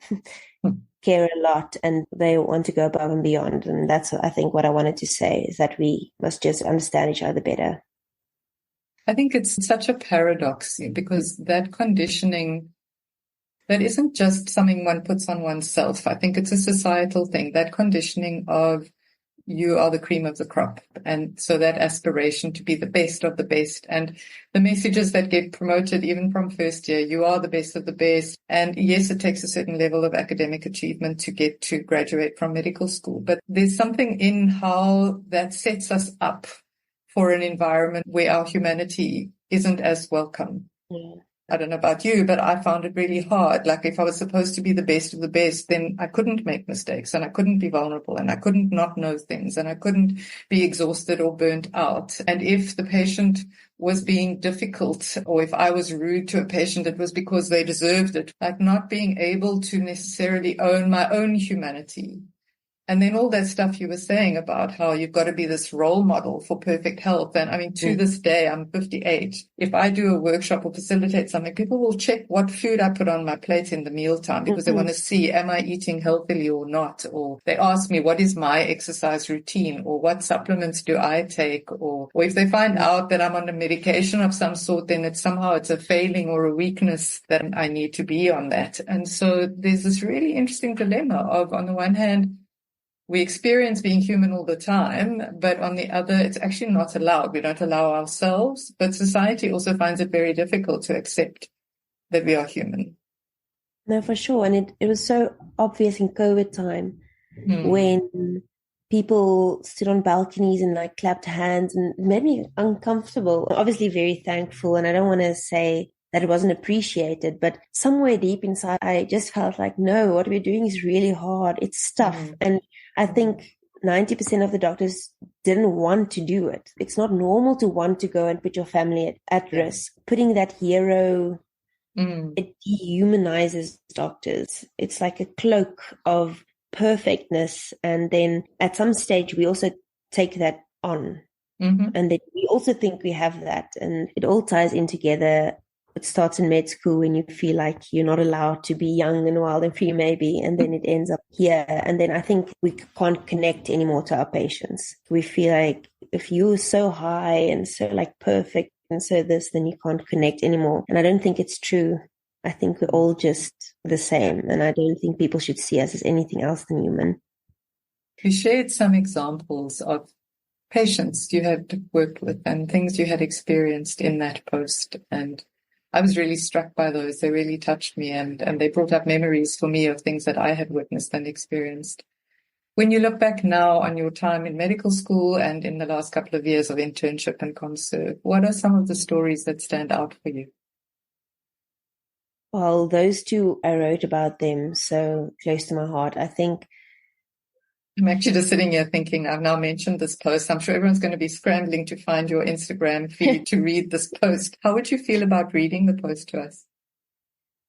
care a lot, and they want to go above and beyond. And that's, I think, what I wanted to say, is that we must just understand each other better. I think it's such a paradox, because that conditioning, that isn't just something one puts on oneself. I think it's a societal thing, that conditioning of you are the cream of the crop. And so that aspiration to be the best of the best, and the messages that get promoted even from first year, you are the best of the best. And yes, it takes a certain level of academic achievement to get to graduate from medical school. But there's something in how that sets us up for an environment where our humanity isn't as welcome. I don't know about you, but I found it really hard. Like, if I was supposed to be the best of the best, then I couldn't make mistakes, and I couldn't be vulnerable, and I couldn't not know things, and I couldn't be exhausted or burnt out. And if the patient was being difficult, or if I was rude to a patient, it was because they deserved it. Like, not being able to necessarily own my own humanity. And then all that stuff you were saying about how you've got to be this role model for perfect health. And I mean, to this day, I'm 58. If I do a workshop or facilitate something, people will check what food I put on my plate in the mealtime, because they want to see, am I eating healthily or not? Or they ask me, what is my exercise routine? Or what supplements do I take? Or if they find out that I'm on a medication of some sort, then it's a failing or a weakness that I need to be on that. And so there's this really interesting dilemma of, on the one hand, we experience being human all the time, but on the other, it's actually not allowed. We don't allow ourselves, but society also finds it very difficult to accept that we are human. No, for sure. And it was so obvious in COVID time when people stood on balconies and like clapped hands, and it made me uncomfortable. Obviously very thankful, and I don't want to say that it wasn't appreciated, but somewhere deep inside, I just felt like, no, what we're doing is really hard. It's tough. And I think 90% of the doctors didn't want to do it. It's not normal to want to go and put your family at risk. Putting that hero, it dehumanizes doctors. It's like a cloak of perfectness. And then at some stage, we also take that on. And then we also think we have that. And it all ties in together. It starts in med school when you feel like you're not allowed to be young and wild and free, maybe, and then it ends up here. And then I think we can't connect anymore to our patients. We feel like if you're so high and so like perfect and so this, then you can't connect anymore. And I don't think it's true. I think we're all just the same. And I don't think people should see us as anything else than human. You shared some examples of patients you had worked with and things you had experienced in that post. And I was really struck by those. They really touched me, and they brought up memories for me of things that I had witnessed and experienced. When you look back now on your time in medical school and in the last couple of years of internship and ComServe, what are some of the stories that stand out for you? Well, those two, I wrote about them so close to my heart. I think I'm actually just sitting here thinking, I've now mentioned this post. I'm sure everyone's going to be scrambling to find your Instagram feed to read this post. How would you feel about reading the post to us?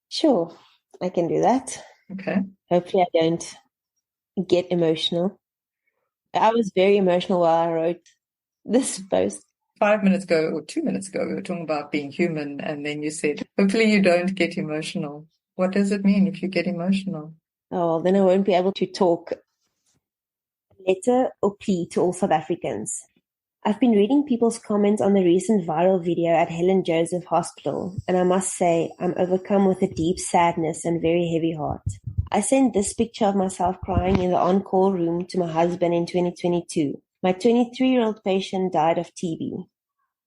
Sure, I can do that. Okay. Hopefully I don't get emotional. I was very emotional while I wrote this post. 5 minutes ago or 2 minutes ago, we were talking about being human, and then you said, hopefully you don't get emotional. What does it mean if you get emotional? Oh, then I won't be able to talk. Letter or plea to all South Africans. I've been reading people's comments on the recent viral video at Helen Joseph Hospital, and I must say I'm overcome with a deep sadness and very heavy heart. I sent this picture of myself crying in the on-call room to my husband in 2022. My 23-year-old patient died of TB.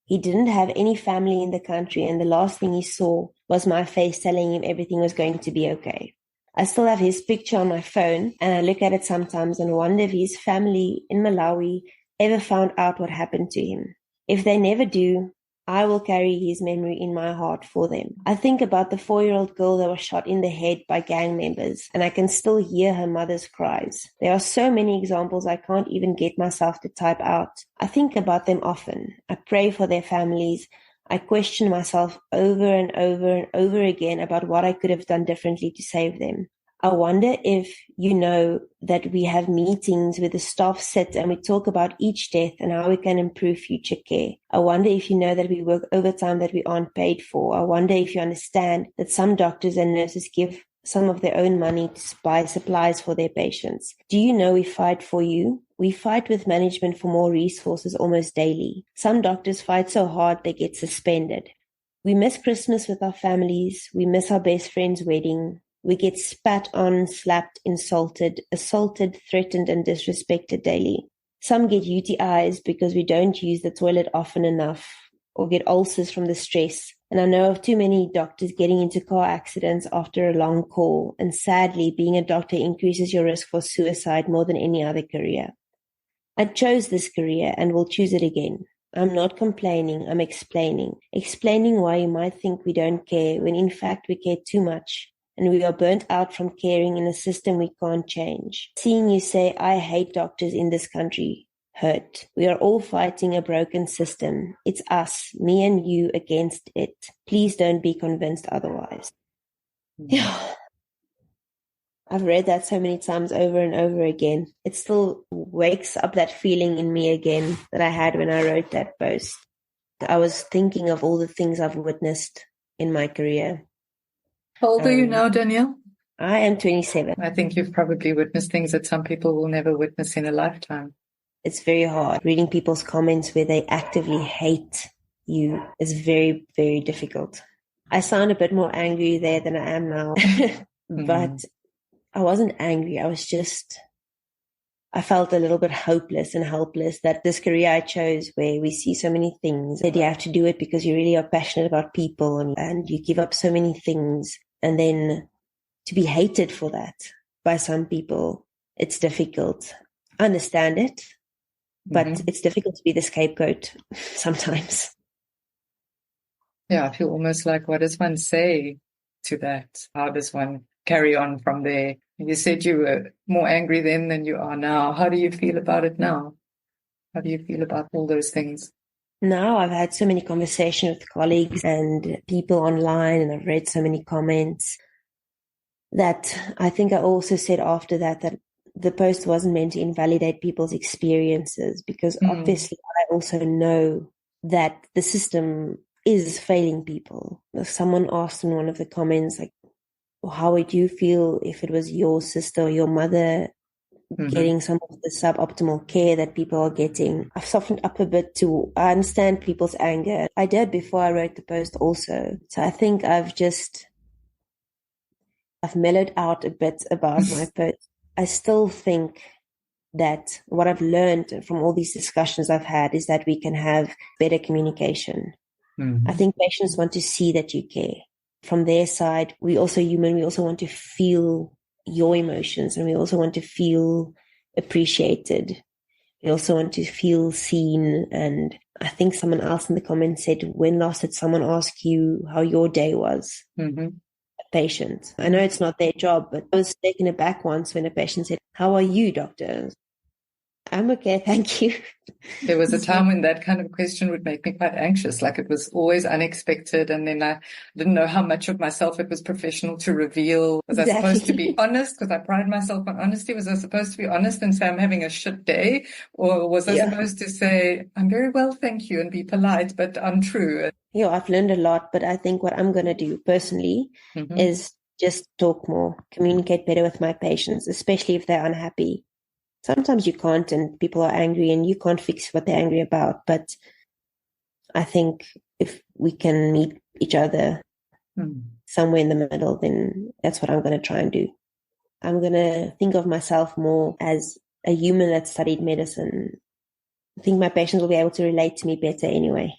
He didn't have any family in the country, and the last thing he saw was my face telling him everything was going to be okay. I still have his picture on my phone, and I look at it sometimes and wonder if his family in Malawi ever found out what happened to him. If they never do, I will carry his memory in my heart for them. I think about the 4-year-old girl that was shot in the head by gang members, and I can still hear her mother's cries. There are so many examples I can't even get myself to type out. I think about them often. I pray for their families. I question myself over and over and over again about what I could have done differently to save them. I wonder if you know that we have meetings where the staff sit and we talk about each death and how we can improve future care. I wonder if you know that we work overtime that we aren't paid for. I wonder if you understand that some doctors and nurses give some of their own money to buy supplies for their patients. Do you know we fight for you? We fight with management for more resources almost daily. Some doctors fight so hard they get suspended. We miss Christmas with our families. We miss our best friend's wedding. We get spat on, slapped, insulted, assaulted, threatened, and disrespected daily. Some get UTIs because we don't use the toilet often enough or get ulcers from the stress. And I know of too many doctors getting into car accidents after a long call. And sadly, being a doctor increases your risk for suicide more than any other career. I chose this career and will choose it again. I'm not complaining, I'm explaining. Explaining why you might think we don't care when in fact we care too much. And we are burnt out from caring in a system we can't change. Seeing you say, I hate doctors in this country, hurt. We are all fighting a broken system. It's us, me and you, against it. Please don't be convinced otherwise. Yeah. I've read that so many times over and over again. It still wakes up that feeling in me again that I had when I wrote that post. I was thinking of all the things I've witnessed in my career. How old are you now, Danielle? I am 27. I think you've probably witnessed things that some people will never witness in a lifetime. It's very hard. Reading people's comments where they actively hate you is very, very difficult. I sound a bit more angry there than I am now. But I wasn't angry. I felt a little bit hopeless and helpless that this career I chose where we see so many things that you have to do it because you really are passionate about people and you give up so many things. And then to be hated for that by some people, it's difficult. I understand it, but it's difficult to be the scapegoat sometimes. Yeah, I feel almost like, what does one say to that? How does one carry on from there? You said you were more angry then than you are now. How do you feel about it now? How do you feel about all those things? Now I've had so many conversations with colleagues and people online, and I've read so many comments that I think I also said after that the post wasn't meant to invalidate people's experiences, because obviously I also know that the system is failing people. If someone asked in one of the comments, like, how would you feel if it was your sister or your mother getting some of the suboptimal care that people are getting? I've softened up a bit I understand people's anger. I did before I wrote the post also. So I think I've mellowed out a bit about my post. I still think that what I've learned from all these discussions I've had is that we can have better communication. I think patients want to see that you care. From their side, we also human. We also want to feel your emotions, and we also want to feel appreciated. We also want to feel seen. And I think someone else in the comments said, when last did someone ask you how your day was? A patient. I know it's not their job, but I was taken aback once when a patient said, how are you, doctor? I'm okay, thank you. There was a time when that kind of question would make me quite anxious. Like, it was always unexpected. And then I didn't know how much of myself it was professional to reveal. Was I supposed to be honest? Because I pride myself on honesty. Was I supposed to be honest and say I'm having a shit day? Or was I supposed to say, I'm very well, thank you, and be polite, but untrue? Yeah, I've learned a lot, but I think what I'm going to do personally is just talk more, communicate better with my patients, especially if they're unhappy. Sometimes you can't, and people are angry and you can't fix what they're angry about. But I think if we can meet each other somewhere in the middle, then that's what I'm going to try and do. I'm going to think of myself more as a human that studied medicine. I think my patients will be able to relate to me better anyway.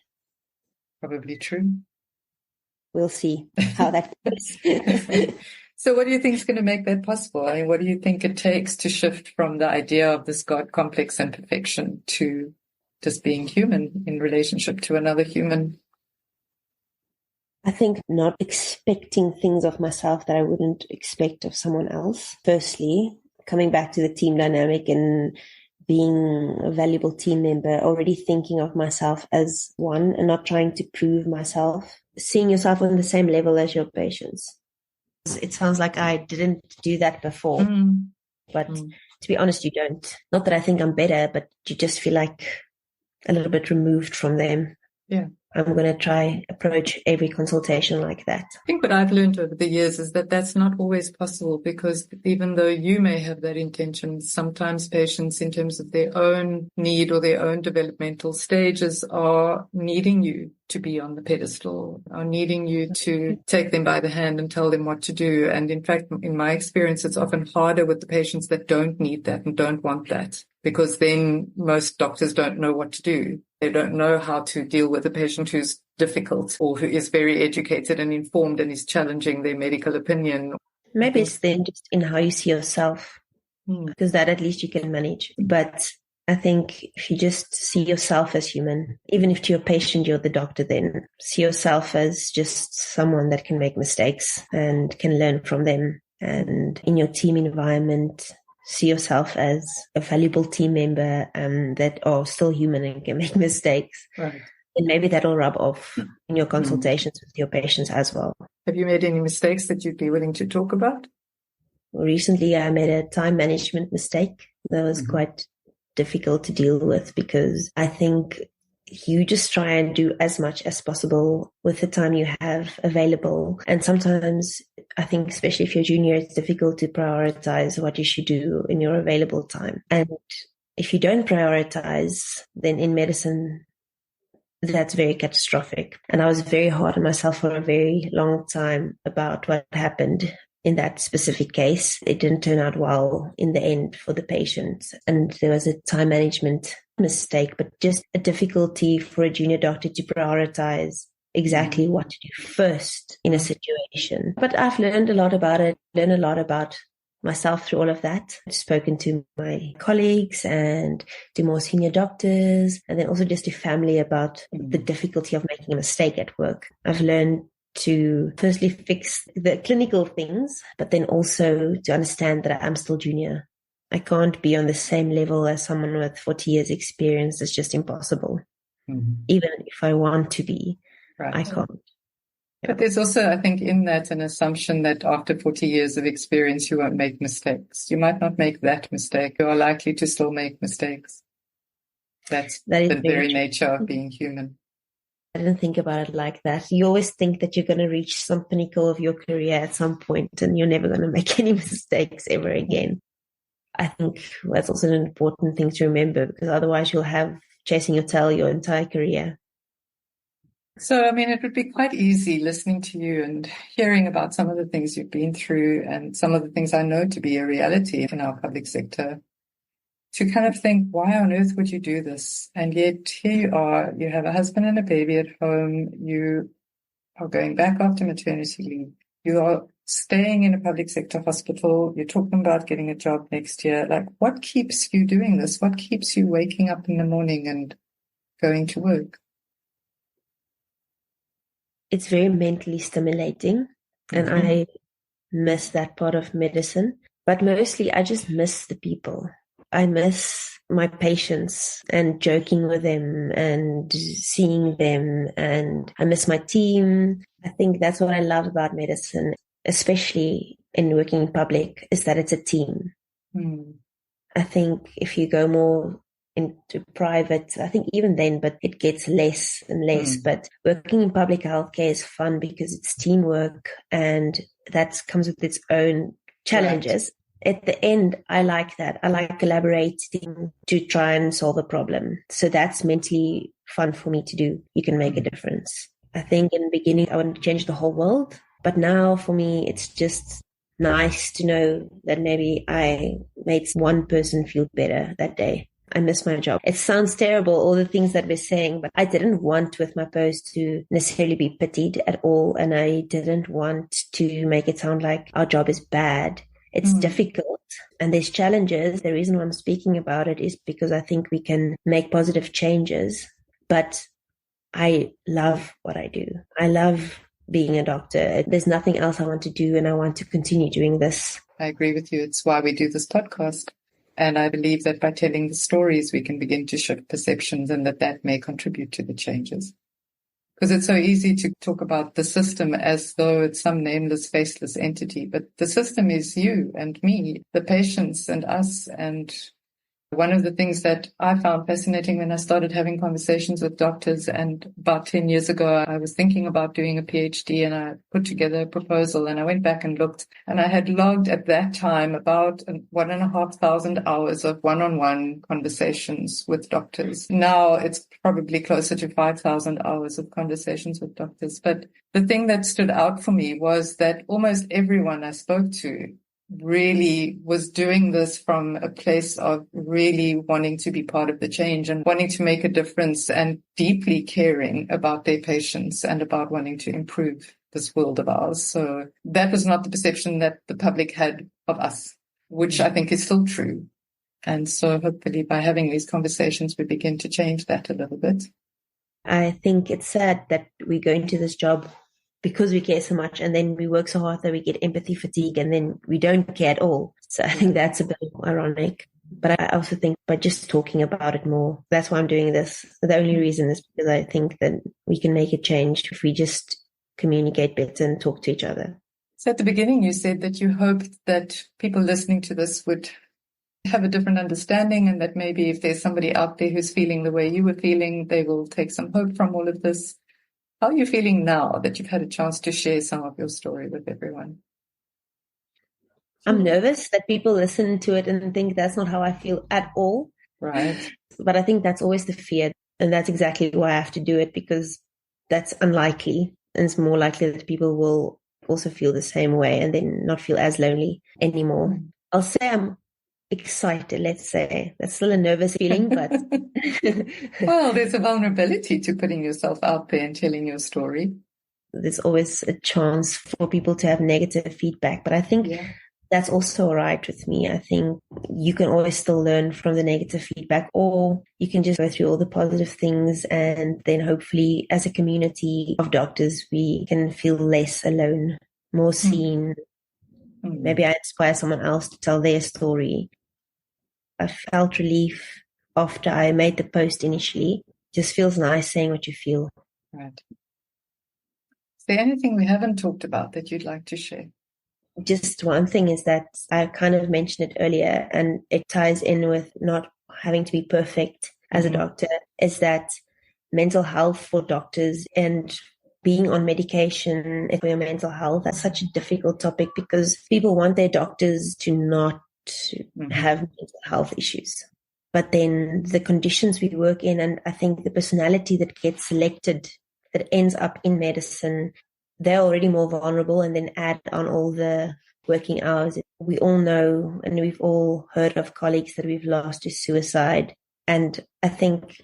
Probably true. We'll see how that goes. So what do you think is going to make that possible? I mean, what do you think it takes to shift from the idea of this God complex and perfection to just being human in relationship to another human? I think not expecting things of myself that I wouldn't expect of someone else. Firstly, coming back to the team dynamic and being a valuable team member, already thinking of myself as one and not trying to prove myself. Seeing yourself on the same level as your patients. It sounds like I didn't do that before, but to be honest, you don't. Not that I think I'm better, but you just feel like a little bit removed from them. Yeah. I'm going to try approach every consultation like that. I think what I've learned over the years is that that's not always possible, because even though you may have that intention, sometimes patients, in terms of their own need or their own developmental stages, are needing you to be on the pedestal, are needing you to take them by the hand and tell them what to do. And in fact, in my experience, it's often harder with the patients that don't need that and don't want that, because then most doctors don't know what to do. They don't know how to deal with a patient who's difficult or who is very educated and informed and is challenging their medical opinion. Maybe it's then just in how you see yourself, because that at least you can manage. But I think if you just see yourself as human, even if to your patient you're the doctor, then see yourself as just someone that can make mistakes and can learn from them. And in your team environment, see yourself as a valuable team member that are still human and can make mistakes. Right. And maybe that'll rub off in your consultations with your patients as well. Have you made any mistakes that you'd be willing to talk about? Recently, I made a time management mistake that was quite difficult to deal with, because I think you just try and do as much as possible with the time you have available. And sometimes I think, especially if you're junior, it's difficult to prioritize what you should do in your available time. And if you don't prioritize, then in medicine, that's very catastrophic. And I was very hard on myself for a very long time about what happened in that specific case. It didn't turn out well in the end for the patient. And there was a time management mistake, but just a difficulty for a junior doctor to prioritize exactly what to do first in a situation. But I've learned a lot about it, learned a lot about myself through all of that. I've spoken to my colleagues and to more senior doctors, and then also just to family about the difficulty of making a mistake at work. I've learned to firstly fix the clinical things, but then also to understand that I'm still junior. I can't be on the same level as someone with 40 years experience. It's just impossible. Even if I want to be, I can't. But there's also, I think, in that an assumption that after 40 years of experience, you won't make mistakes. You might not make that mistake. You are likely to still make mistakes. That's the very nature of being human. I didn't think about it like that. You always think that you're going to reach some pinnacle of your career at some point, and you're never going to make any mistakes ever again. I think that's also an important thing to remember, because otherwise you'll have chasing your tail your entire career. So, I mean, it would be quite easy listening to you and hearing about some of the things you've been through and some of the things I know to be a reality in our public sector, to kind of think, why on earth would you do this? And yet here you are, you have a husband and a baby at home, you are going back after maternity leave, you are staying in a public sector hospital, you're talking about getting a job next year. Like, what keeps you doing this? What keeps you waking up in the morning and going to work? It's very mentally stimulating, and I miss that part of medicine. But mostly I just miss the people. I miss my patients and joking with them and seeing them, and I miss my team. I think that's what I love about medicine, especially in working in public, is that it's a team. I think if you go more into private, I think even then, but it gets less and less. But working in public healthcare is fun because it's teamwork, and that comes with its own challenges. at the end, I like that. I like collaborating to try and solve a problem. So that's mentally fun for me to do. You can make a difference. I think in the beginning, I wanted to change the whole world. But now for me, it's just nice to know that maybe I made one person feel better that day. I miss my job. It sounds terrible, all the things that we're saying, but I didn't want with my post to necessarily be pitied at all. And I didn't want to make it sound like our job is bad. It's difficult and there's challenges. The reason why I'm speaking about it is because I think we can make positive changes, but I love what I do. I love being a doctor. There's nothing else I want to do, and I want to continue doing this. I agree with you. It's why we do this podcast. And I believe that by telling the stories, we can begin to shift perceptions, and that may contribute to the changes. Because it's so easy to talk about the system as though it's some nameless, faceless entity. But the system is you and me, the patients and us. And one of the things that I found fascinating when I started having conversations with doctors, and about 10 years ago, I was thinking about doing a PhD, and I put together a proposal, and I went back and looked, and I had logged at that time about 1,500 hours of one-on-one conversations with doctors. Now it's probably closer to 5,000 hours of conversations with doctors. But the thing that stood out for me was that almost everyone I spoke to really was doing this from a place of really wanting to be part of the change and wanting to make a difference and deeply caring about their patients and about wanting to improve this world of ours. So that was not the perception that the public had of us, which I think is still true. And so hopefully by having these conversations, we begin to change that a little bit. I think it's sad that we go into this job because we care so much, and then we work so hard that we get empathy fatigue, and then we don't care at all. So I think that's a bit ironic. But I also think by just talking about it more, that's why I'm doing this. The only reason is because I think that we can make a change if we just communicate better and talk to each other. So at the beginning, you said that you hoped that people listening to this would have a different understanding, and that maybe if there's somebody out there who's feeling the way you were feeling, they will take some hope from all of this. How are you feeling now that you've had a chance to share some of your story with everyone? I'm nervous that people listen to it and think that's not how I feel at all. Right. But I think that's always the fear. And that's exactly why I have to do it, because that's unlikely. And it's more likely that people will also feel the same way and then not feel as lonely anymore. I'll say I'm excited, let's say. That's still a nervous feeling, but... Well, there's a vulnerability to putting yourself out there and telling your story. There's always a chance for people to have negative feedback, but I think that's also all right with me. I think you can always still learn from the negative feedback, or you can just go through all the positive things, and then hopefully as a community of doctors, we can feel less alone, more seen. Maybe I inspire someone else to tell their story. I felt relief after I made the post initially. It just feels nice saying what you feel. Right. Is there anything we haven't talked about that you'd like to share? Just one thing is that I kind of mentioned it earlier, and it ties in with not having to be perfect as a doctor, is that mental health for doctors and being on medication for your mental health, that's such a difficult topic because people want their doctors to not have mental health issues. But then the conditions we work in, and I think the personality that gets selected that ends up in medicine, they're already more vulnerable, and then add on all the working hours. We all know, and we've all heard of colleagues that we've lost to suicide. And I think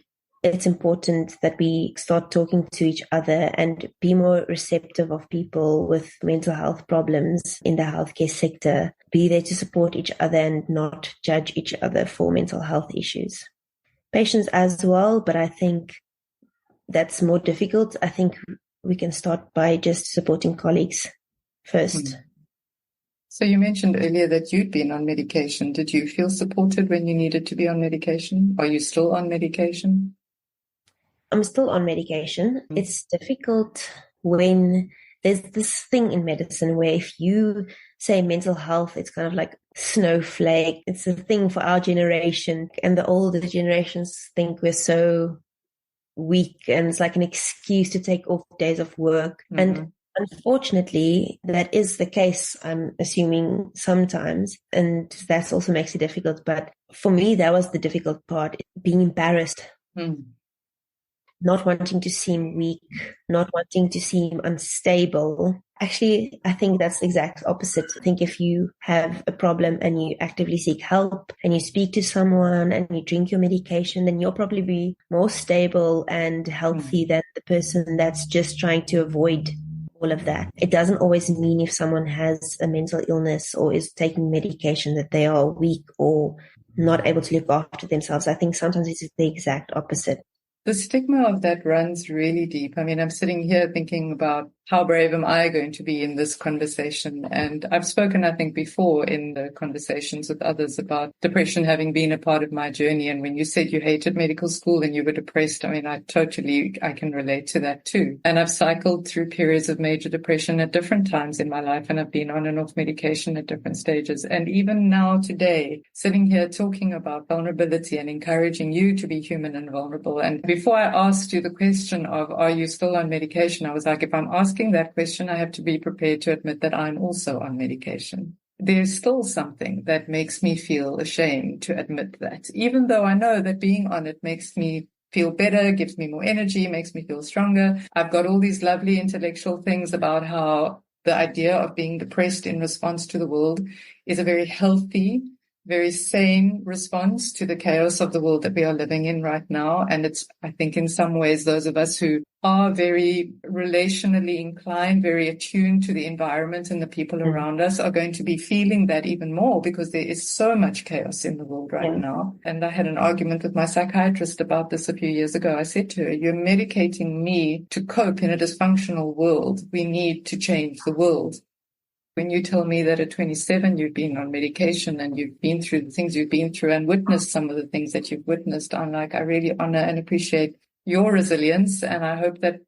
it's important that we start talking to each other and be more receptive of people with mental health problems in the healthcare sector. Be there to support each other and not judge each other for mental health issues. Patients as well, but I think that's more difficult. I think we can start by just supporting colleagues first. So you mentioned earlier that you'd been on medication. Did you feel supported when you needed to be on medication? Are you still on medication? I'm still on medication. It's difficult when there's this thing in medicine where if you say mental health, it's kind of like snowflake. It's a thing for our generation, and the older generations think we're so weak, and it's like an excuse to take off days of work. And unfortunately, that is the case, I'm assuming sometimes, and that also makes it difficult. But for me, that was the difficult part, being embarrassed. Not wanting to seem weak, not wanting to seem unstable. Actually, I think that's the exact opposite. I think if you have a problem and you actively seek help and you speak to someone and you drink your medication, then you'll probably be more stable and healthy than the person that's just trying to avoid all of that. It doesn't always mean if someone has a mental illness or is taking medication that they are weak or not able to look after themselves. I think sometimes it's the exact opposite. The stigma of that runs really deep. I mean, I'm sitting here thinking about how brave am I going to be in this conversation? And I've spoken, I think, before in the conversations with others about depression having been a part of my journey. And when you said you hated medical school and you were depressed, I mean, I can relate to that too. And I've cycled through periods of major depression at different times in my life, and I've been on and off medication at different stages. And even now today, sitting here talking about vulnerability and encouraging you to be human and vulnerable. And before I asked you the question of, are you still on medication? I was like, if I'm asking that question, I have to be prepared to admit that I'm also on medication. There's still something that makes me feel ashamed to admit that, even though I know that being on it makes me feel better, gives me more energy, makes me feel stronger. I've got all these lovely intellectual things about how the idea of being depressed in response to the world is a very healthy, very sane response to the chaos of the world that we are living in right now. And it's, I think, in some ways, those of us who are very relationally inclined, very attuned to the environment and the people around us are going to be feeling that even more because there is so much chaos in the world right now. And I had an argument with my psychiatrist about this a few years ago. I said to her, you're medicating me to cope in a dysfunctional world. We need to change the world. When you tell me that at 27 you've been on medication and you've been through the things you've been through and witnessed some of the things that you've witnessed, I'm like, I really honor and appreciate your resilience. And I hope that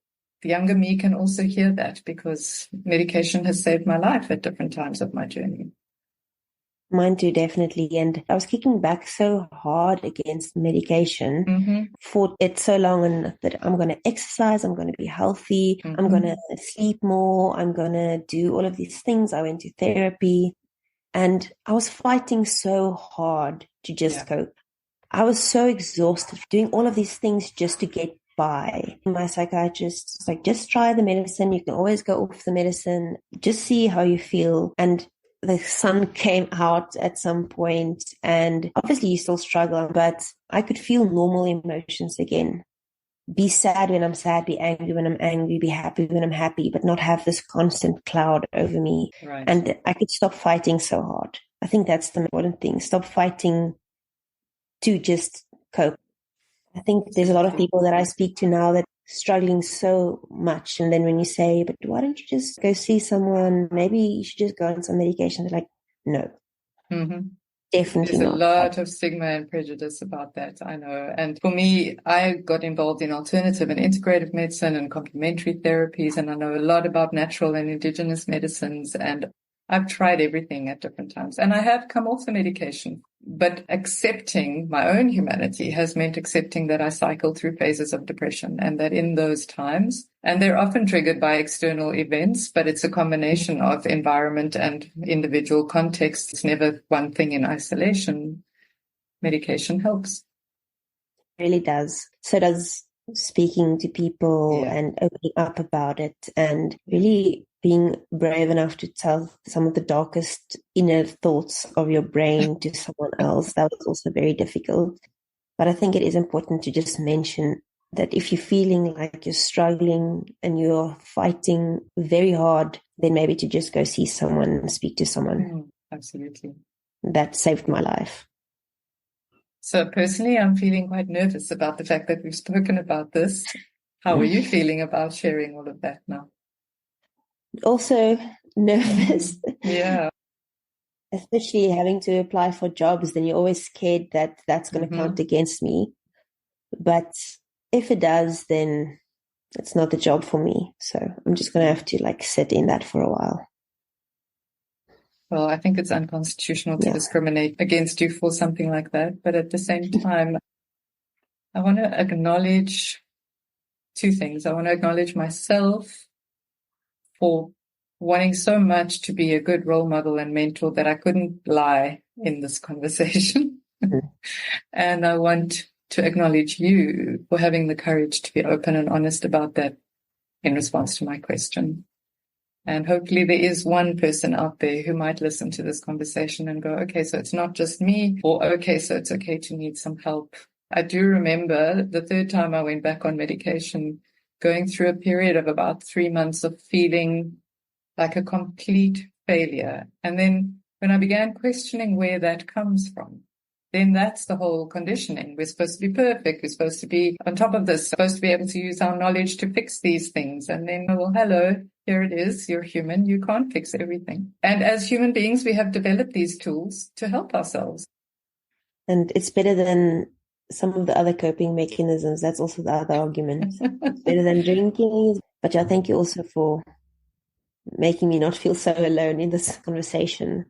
the younger me can also hear that, because medication has saved my life at different times of my journey. Mine too, definitely. And I was kicking back so hard against medication for it so long, and that I'm going to exercise, I'm going to be healthy, I'm going to sleep more, I'm going to do all of these things. I went to therapy and I was fighting so hard to just cope. I was so exhausted doing all of these things just to get by. My psychiatrist was like, just try the medicine. You can always go off the medicine. Just see how you feel. And the sun came out at some point, and obviously you still struggle, but I could feel normal emotions again. Be sad when I'm sad, be angry when I'm angry, be happy when I'm happy, but not have this constant cloud over me. Right. And I could stop fighting so hard. I think that's the important thing. Stop fighting to just cope. I think there's a lot of people that I speak to now that struggling so much, and then when you say, but why don't you just go see someone, maybe you should just go on some medication, they're like, no. Definitely There's not. a lot of stigma and prejudice about that, I know. And for me, I got involved in alternative and integrative medicine and complementary therapies, and I know a lot about natural and indigenous medicines, and I've tried everything at different times, and I have come off the medication. But accepting my own humanity has meant accepting that I cycle through phases of depression, and that in those times, and they're often triggered by external events, but it's a combination of environment and individual context. It's never one thing in isolation. Medication helps. It really does. So does speaking to people and opening up about it, and really being brave enough to tell some of the darkest inner thoughts of your brain to someone else. That was also very difficult. But I think it is important to just mention that if you're feeling like you're struggling and you're fighting very hard, then maybe to just go see someone and speak to someone. Absolutely. That saved my life. So personally, I'm feeling quite nervous about the fact that we've spoken about this. How are you feeling about sharing all of that now? Also nervous. Yeah. Especially having to apply for jobs, then you're always scared that that's going to count against me. But if it does, then it's not the job for me. So I'm just going to have to sit in that for a while. Well, I think it's unconstitutional to discriminate against you for something like that. But at the same time, I want to acknowledge two things. I want to acknowledge myself for wanting so much to be a good role model and mentor that I couldn't lie in this conversation. And I want to acknowledge you for having the courage to be open and honest about that in response to my question. And hopefully there is one person out there who might listen to this conversation and go, okay, so it's not just me, or okay, so it's okay to need some help. I do remember the third time I went back on medication, going through a period of about 3 months of feeling like a complete failure. And then when I began questioning where that comes from, then that's the whole conditioning. We're supposed to be perfect. We're supposed to be on top of this, supposed to be able to use our knowledge to fix these things. And then, well, hello, here it is. You're human. You can't fix everything. And as human beings, we have developed these tools to help ourselves. And it's better than some of the other coping mechanisms. That's also the other argument. It's better than drinking. But yeah, thank you also for making me not feel so alone in this conversation.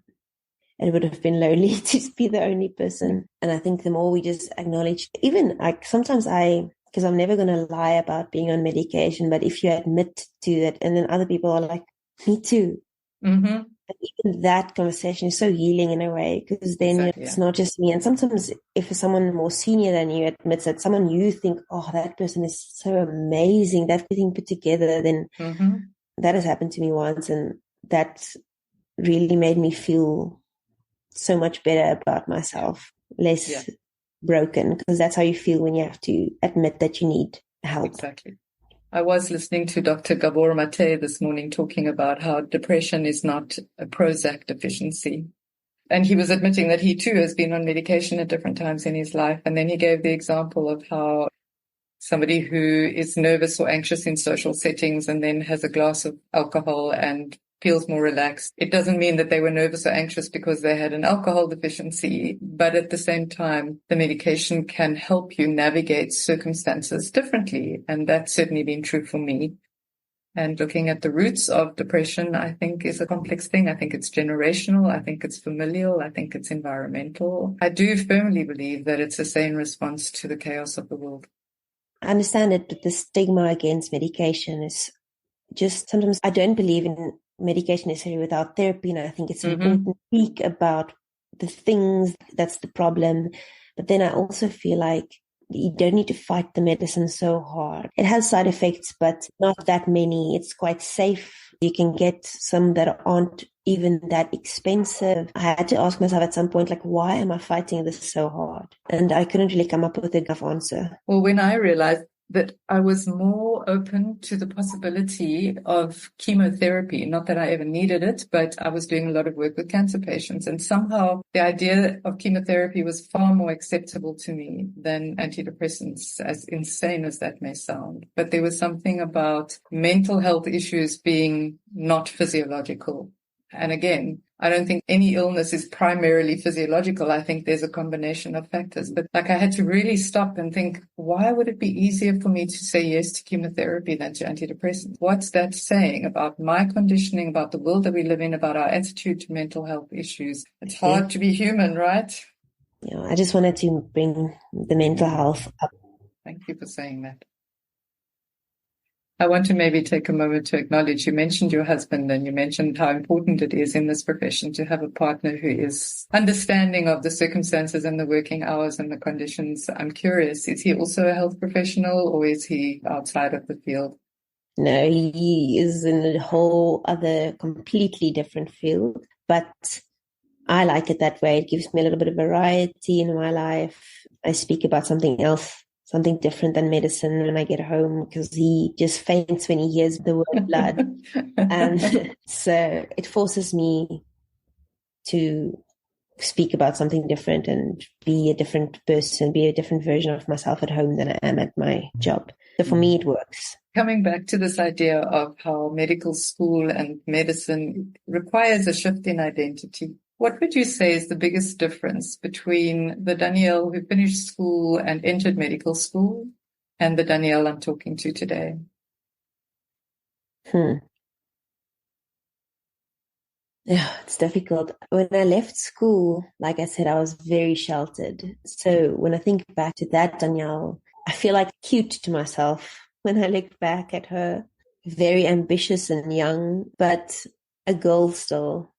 It would have been lonely to be the only person. And I think the more we just acknowledge, even like sometimes because I'm never going to lie about being on medication, but if you admit to that, and then other people are like, me too. Mm-hmm. And even that conversation is so healing in a way, because then it's not just me. And sometimes if someone more senior than you admits that, someone you think, oh, that person is so amazing, that everything put together, then that has happened to me once. And that really made me feel so much better about myself, less broken, because that's how you feel when you have to admit that you need help. Exactly. I was listening to Dr. Gabor Mate this morning talking about how depression is not a Prozac deficiency. And he was admitting that he too has been on medication at different times in his life. And then he gave the example of how somebody who is nervous or anxious in social settings and then has a glass of alcohol and feels more relaxed. It doesn't mean that they were nervous or anxious because they had an alcohol deficiency, but at the same time, the medication can help you navigate circumstances differently. And that's certainly been true for me. And looking at the roots of depression, I think is a complex thing. I think it's generational. I think it's familial. I think it's environmental. I do firmly believe that it's a sane response to the chaos of the world. I understand it, but the stigma against medication is just sometimes I don't believe in medication necessarily without therapy, and I think it's important to speak about the things that's the problem. But then I also feel like you don't need to fight the medicine so hard. It has side effects, but not that many. It's quite safe. You can get some that aren't even that expensive. I had to ask myself at some point, like, why am I fighting this so hard? And I couldn't really come up with a good answer. Well, when I realized that I was more open to the possibility of chemotherapy. Not that I ever needed it, but I was doing a lot of work with cancer patients. And somehow the idea of chemotherapy was far more acceptable to me than antidepressants, as insane as that may sound. But there was something about mental health issues being not physiological. And again, I don't think any illness is primarily physiological. I think there's a combination of factors. But like I had to really stop and think, why would it be easier for me to say yes to chemotherapy than to antidepressants? What's that saying about my conditioning, about the world that we live in, about our attitude to mental health issues? It's hard to be human, right? Yeah, I just wanted to bring the mental health up. Thank you for saying that. I want to maybe take a moment to acknowledge, you mentioned your husband and you mentioned how important it is in this profession to have a partner who is understanding of the circumstances and the working hours and the conditions. I'm curious, is he also a health professional or is he outside of the field? No, he is in a whole other completely different field, but I like it that way. It gives me a little bit of variety in my life. I speak about something else, something different than medicine when I get home, because he just faints when he hears the word blood. And so it forces me to speak about something different and be a different person, be a different version of myself at home than I am at my job. So for me, it works. Coming back to this idea of how medical school and medicine requires a shift in identity. What would you say is the biggest difference between the Danielle who finished school and entered medical school and the Danielle I'm talking to today? Yeah, it's difficult. When I left school, like I said, I was very sheltered. So when I think back to that Danielle, I feel like cute to myself when I look back at her. very ambitious and young, but a girl still.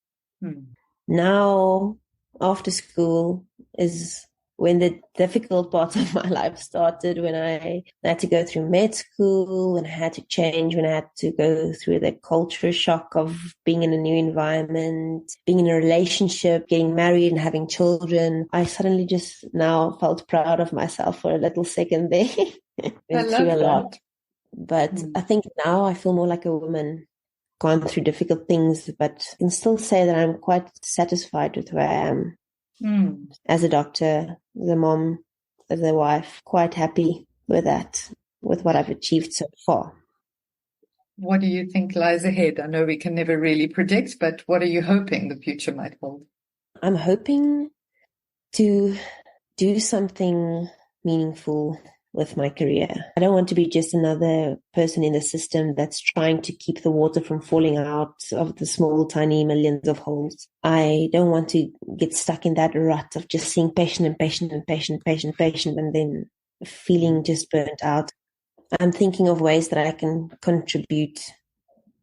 Mm. Now, after school is when the difficult part of my life started, when I had to go through med school, when I had to change, when I had to go through the culture shock of being in a new environment, being in a relationship, getting married and having children. I suddenly just now felt proud of myself for a little second there. Went through a lot. But I think now I feel more like a woman, gone through difficult things, but I can still say that I'm quite satisfied with where I am. As a doctor, as a mom, as a wife, quite happy with that, with what I've achieved so far. What do you think lies ahead? I know we can never really predict, but what are you hoping the future might hold? I'm hoping to do something meaningful with my career. I don't want to be just another person in the system that's trying to keep the water from falling out of the small, tiny millions of holes. I don't want to get stuck in that rut of just seeing patient and patient and patient, and then feeling just burnt out. I'm thinking of ways that I can contribute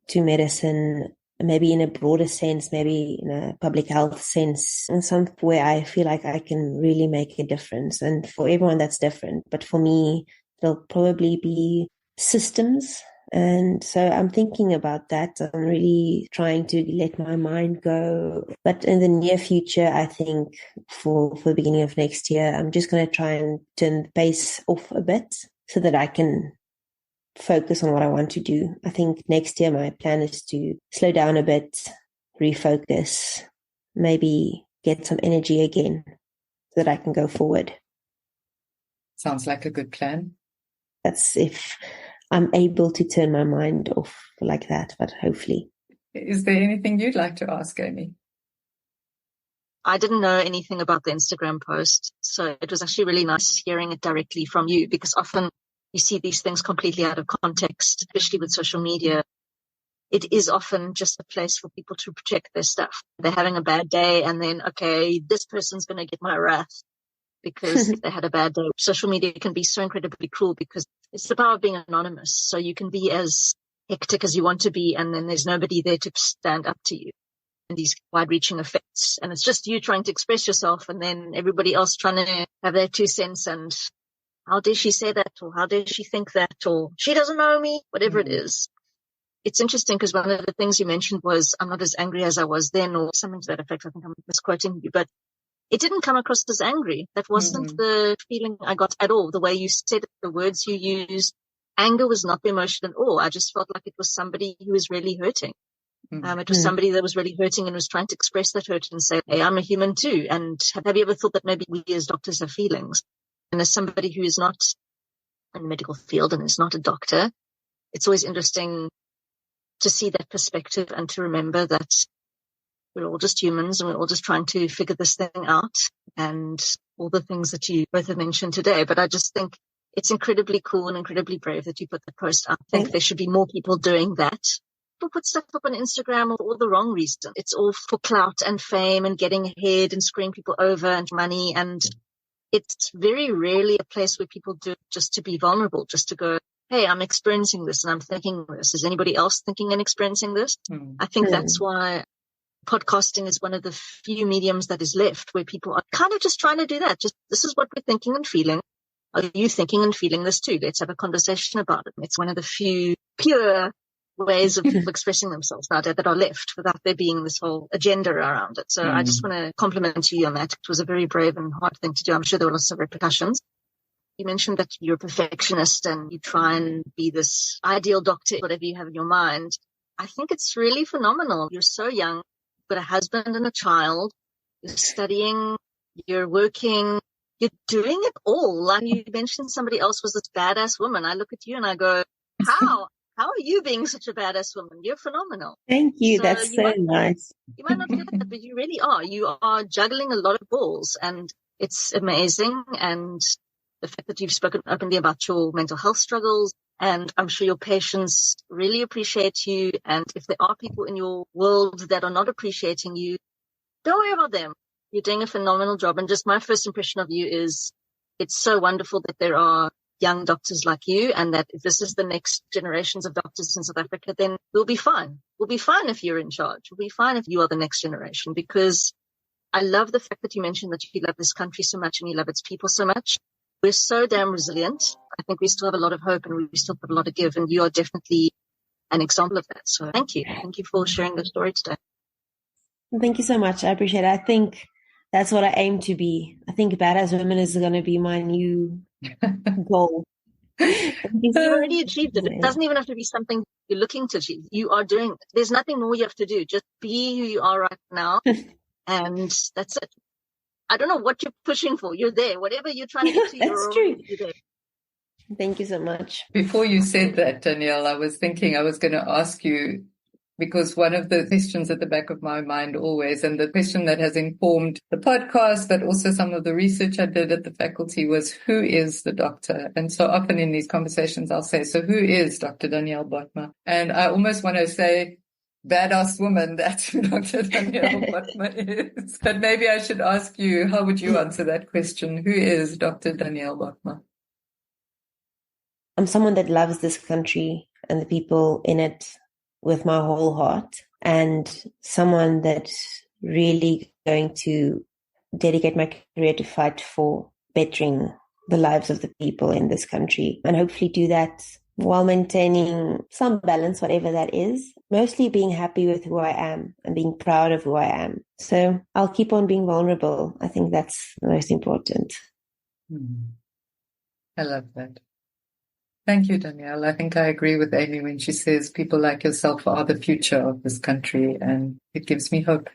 to medicine, maybe in a broader sense, maybe in a public health sense, in some way I feel like I can really make a difference. And for everyone that's different, but for me, it'll probably be systems. And so I'm thinking about that. I'm really trying to let my mind go. But in the near future, I think for the beginning of next year, I'm just going to try and turn the pace off a bit so that I can focus on what I want to do. I think next year my plan is to slow down a bit, refocus, maybe get some energy again so that I can go forward. Sounds like a good plan. That's if I'm able to turn my mind off like that, but hopefully. Is there anything you'd like to ask, Amy? I didn't know anything about the Instagram post, so it was actually really nice hearing it directly from you, because often you see these things completely out of context, especially with social media. It is often just a place for people to project their stuff. They're having a bad day and then, okay, this person's going to get my wrath because they had a bad day. Social media can be so incredibly cruel because it's the power of being anonymous. So you can be as hectic as you want to be, and then there's nobody there to stand up to you in these wide-reaching effects. And it's just you trying to express yourself, and then everybody else trying to have their 2 cents, and how dare she say that, or how dare she think that, or she doesn't know me, whatever it is. It's interesting because one of the things you mentioned was, I'm not as angry as I was then, or something to that effect. I think I'm misquoting you, but it didn't come across as angry. That wasn't the feeling I got at all. The way you said it, the words you used, anger was not the emotion at all. I just felt like it was somebody who was really hurting. It was somebody that was really hurting and was trying to express that hurt and say, hey, I'm a human too. And have you ever thought that maybe we as doctors have feelings? And as somebody who is not in the medical field and is not a doctor, it's always interesting to see that perspective and to remember that we're all just humans and we're all just trying to figure this thing out, and all the things that you both have mentioned today. But I just think it's incredibly cool and incredibly brave that you put the post up. I think there should be more people doing that. People put stuff up on Instagram for all the wrong reasons. It's all for clout and fame and getting ahead and screwing people over and money, and it's very rarely a place where people do it just to be vulnerable, just to go, hey, I'm experiencing this and I'm thinking this. Is anybody else thinking and experiencing this? I think that's why podcasting is one of the few mediums that is left where people are kind of just trying to do that. Just, this is what we're thinking and feeling. Are you thinking and feeling this too? Let's have a conversation about it. It's one of the few pure ways of people expressing themselves nowadays that are left without there being this whole agenda around it. So I just want to compliment you on that. It was a very brave and hard thing to do. I'm sure there were lots of repercussions. You mentioned that you're a perfectionist and you try and be this ideal doctor, whatever you have in your mind. I think it's really phenomenal. You're so young, you've got a husband and a child, you're studying, you're working, you're doing it all. Like you mentioned somebody else was this badass woman. I look at you and I go, how? How are you being such a badass woman? You're phenomenal. Thank you. So that's so nice. You might not feel that, but you really are. You are juggling a lot of balls and it's amazing. And the fact that you've spoken openly about your mental health struggles, and I'm sure your patients really appreciate you. And if there are people in your world that are not appreciating you, don't worry about them. You're doing a phenomenal job. And just my first impression of you is it's so wonderful that there are young doctors like you, and that if this is the next generations of doctors in South Africa, then we'll be fine. We'll be fine if you're in charge. We'll be fine if you are the next generation, because I love the fact that you mentioned that you love this country so much and you love its people so much. We're so damn resilient. I think we still have a lot of hope and we still have a lot to give, and you are definitely an example of that. So thank you. Thank you for sharing the story today. Thank you so much. I appreciate it. I think that's what I aim to be. I think badass women is going to be my new goal. You already achieved it. It doesn't even have to be something you're looking to achieve. You are doing it. There's nothing more you have to do. Just be who you are right now. And that's it. I don't know what you're pushing for. You're there. Whatever you're trying to get to, that's true. You're there. Thank you so much. Before you said that, Danielle, I was thinking I was going to ask you, because one of the questions at the back of my mind always, and the question that has informed the podcast, but also some of the research I did at the faculty, was who is the doctor? And so often in these conversations, I'll say, so who is Dr. Danielle Botma? And I almost want to say, badass woman, that's who Dr. Danielle Botma is. But maybe I should ask you, how would you answer that question? Who is Dr. Danielle Botma? I'm someone that loves this country and the people in it with my whole heart, and someone that's really going to dedicate my career to fight for bettering the lives of the people in this country, and hopefully do that while maintaining some balance, whatever that is, mostly being happy with who I am and being proud of who I am. So I'll keep on being vulnerable. I think that's the most important. I love that. Thank you, Danielle. I think I agree with Amy when she says people like yourself are the future of this country, and it gives me hope.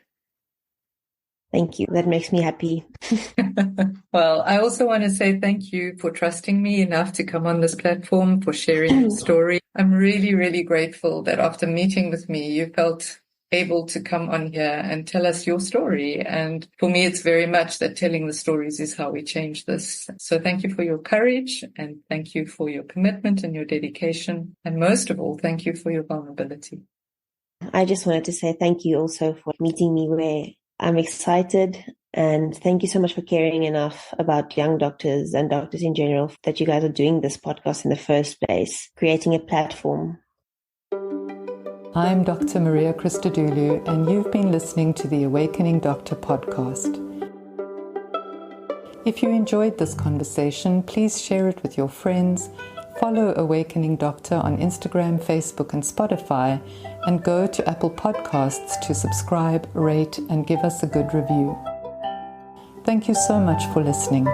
Thank you. That makes me happy. Well, I also want to say thank you for trusting me enough to come on this platform, for sharing your story. I'm really, really grateful that after meeting with me, you felt able to come on here and tell us your story. And for me, it's very much that telling the stories is how we change this. So thank you for your courage, and thank you for your commitment and your dedication. And most of all, thank you for your vulnerability. I just wanted to say thank you also for meeting me where I'm excited, and thank you so much for caring enough about young doctors and doctors in general that you guys are doing this podcast in the first place, creating a platform. I'm Dr. Maria Christodoulou, and you've been listening to the Awakening Doctor podcast. If you enjoyed this conversation, please share it with your friends, follow Awakening Doctor on Instagram, Facebook, and Spotify, and go to Apple Podcasts to subscribe, rate, and give us a good review. Thank you so much for listening.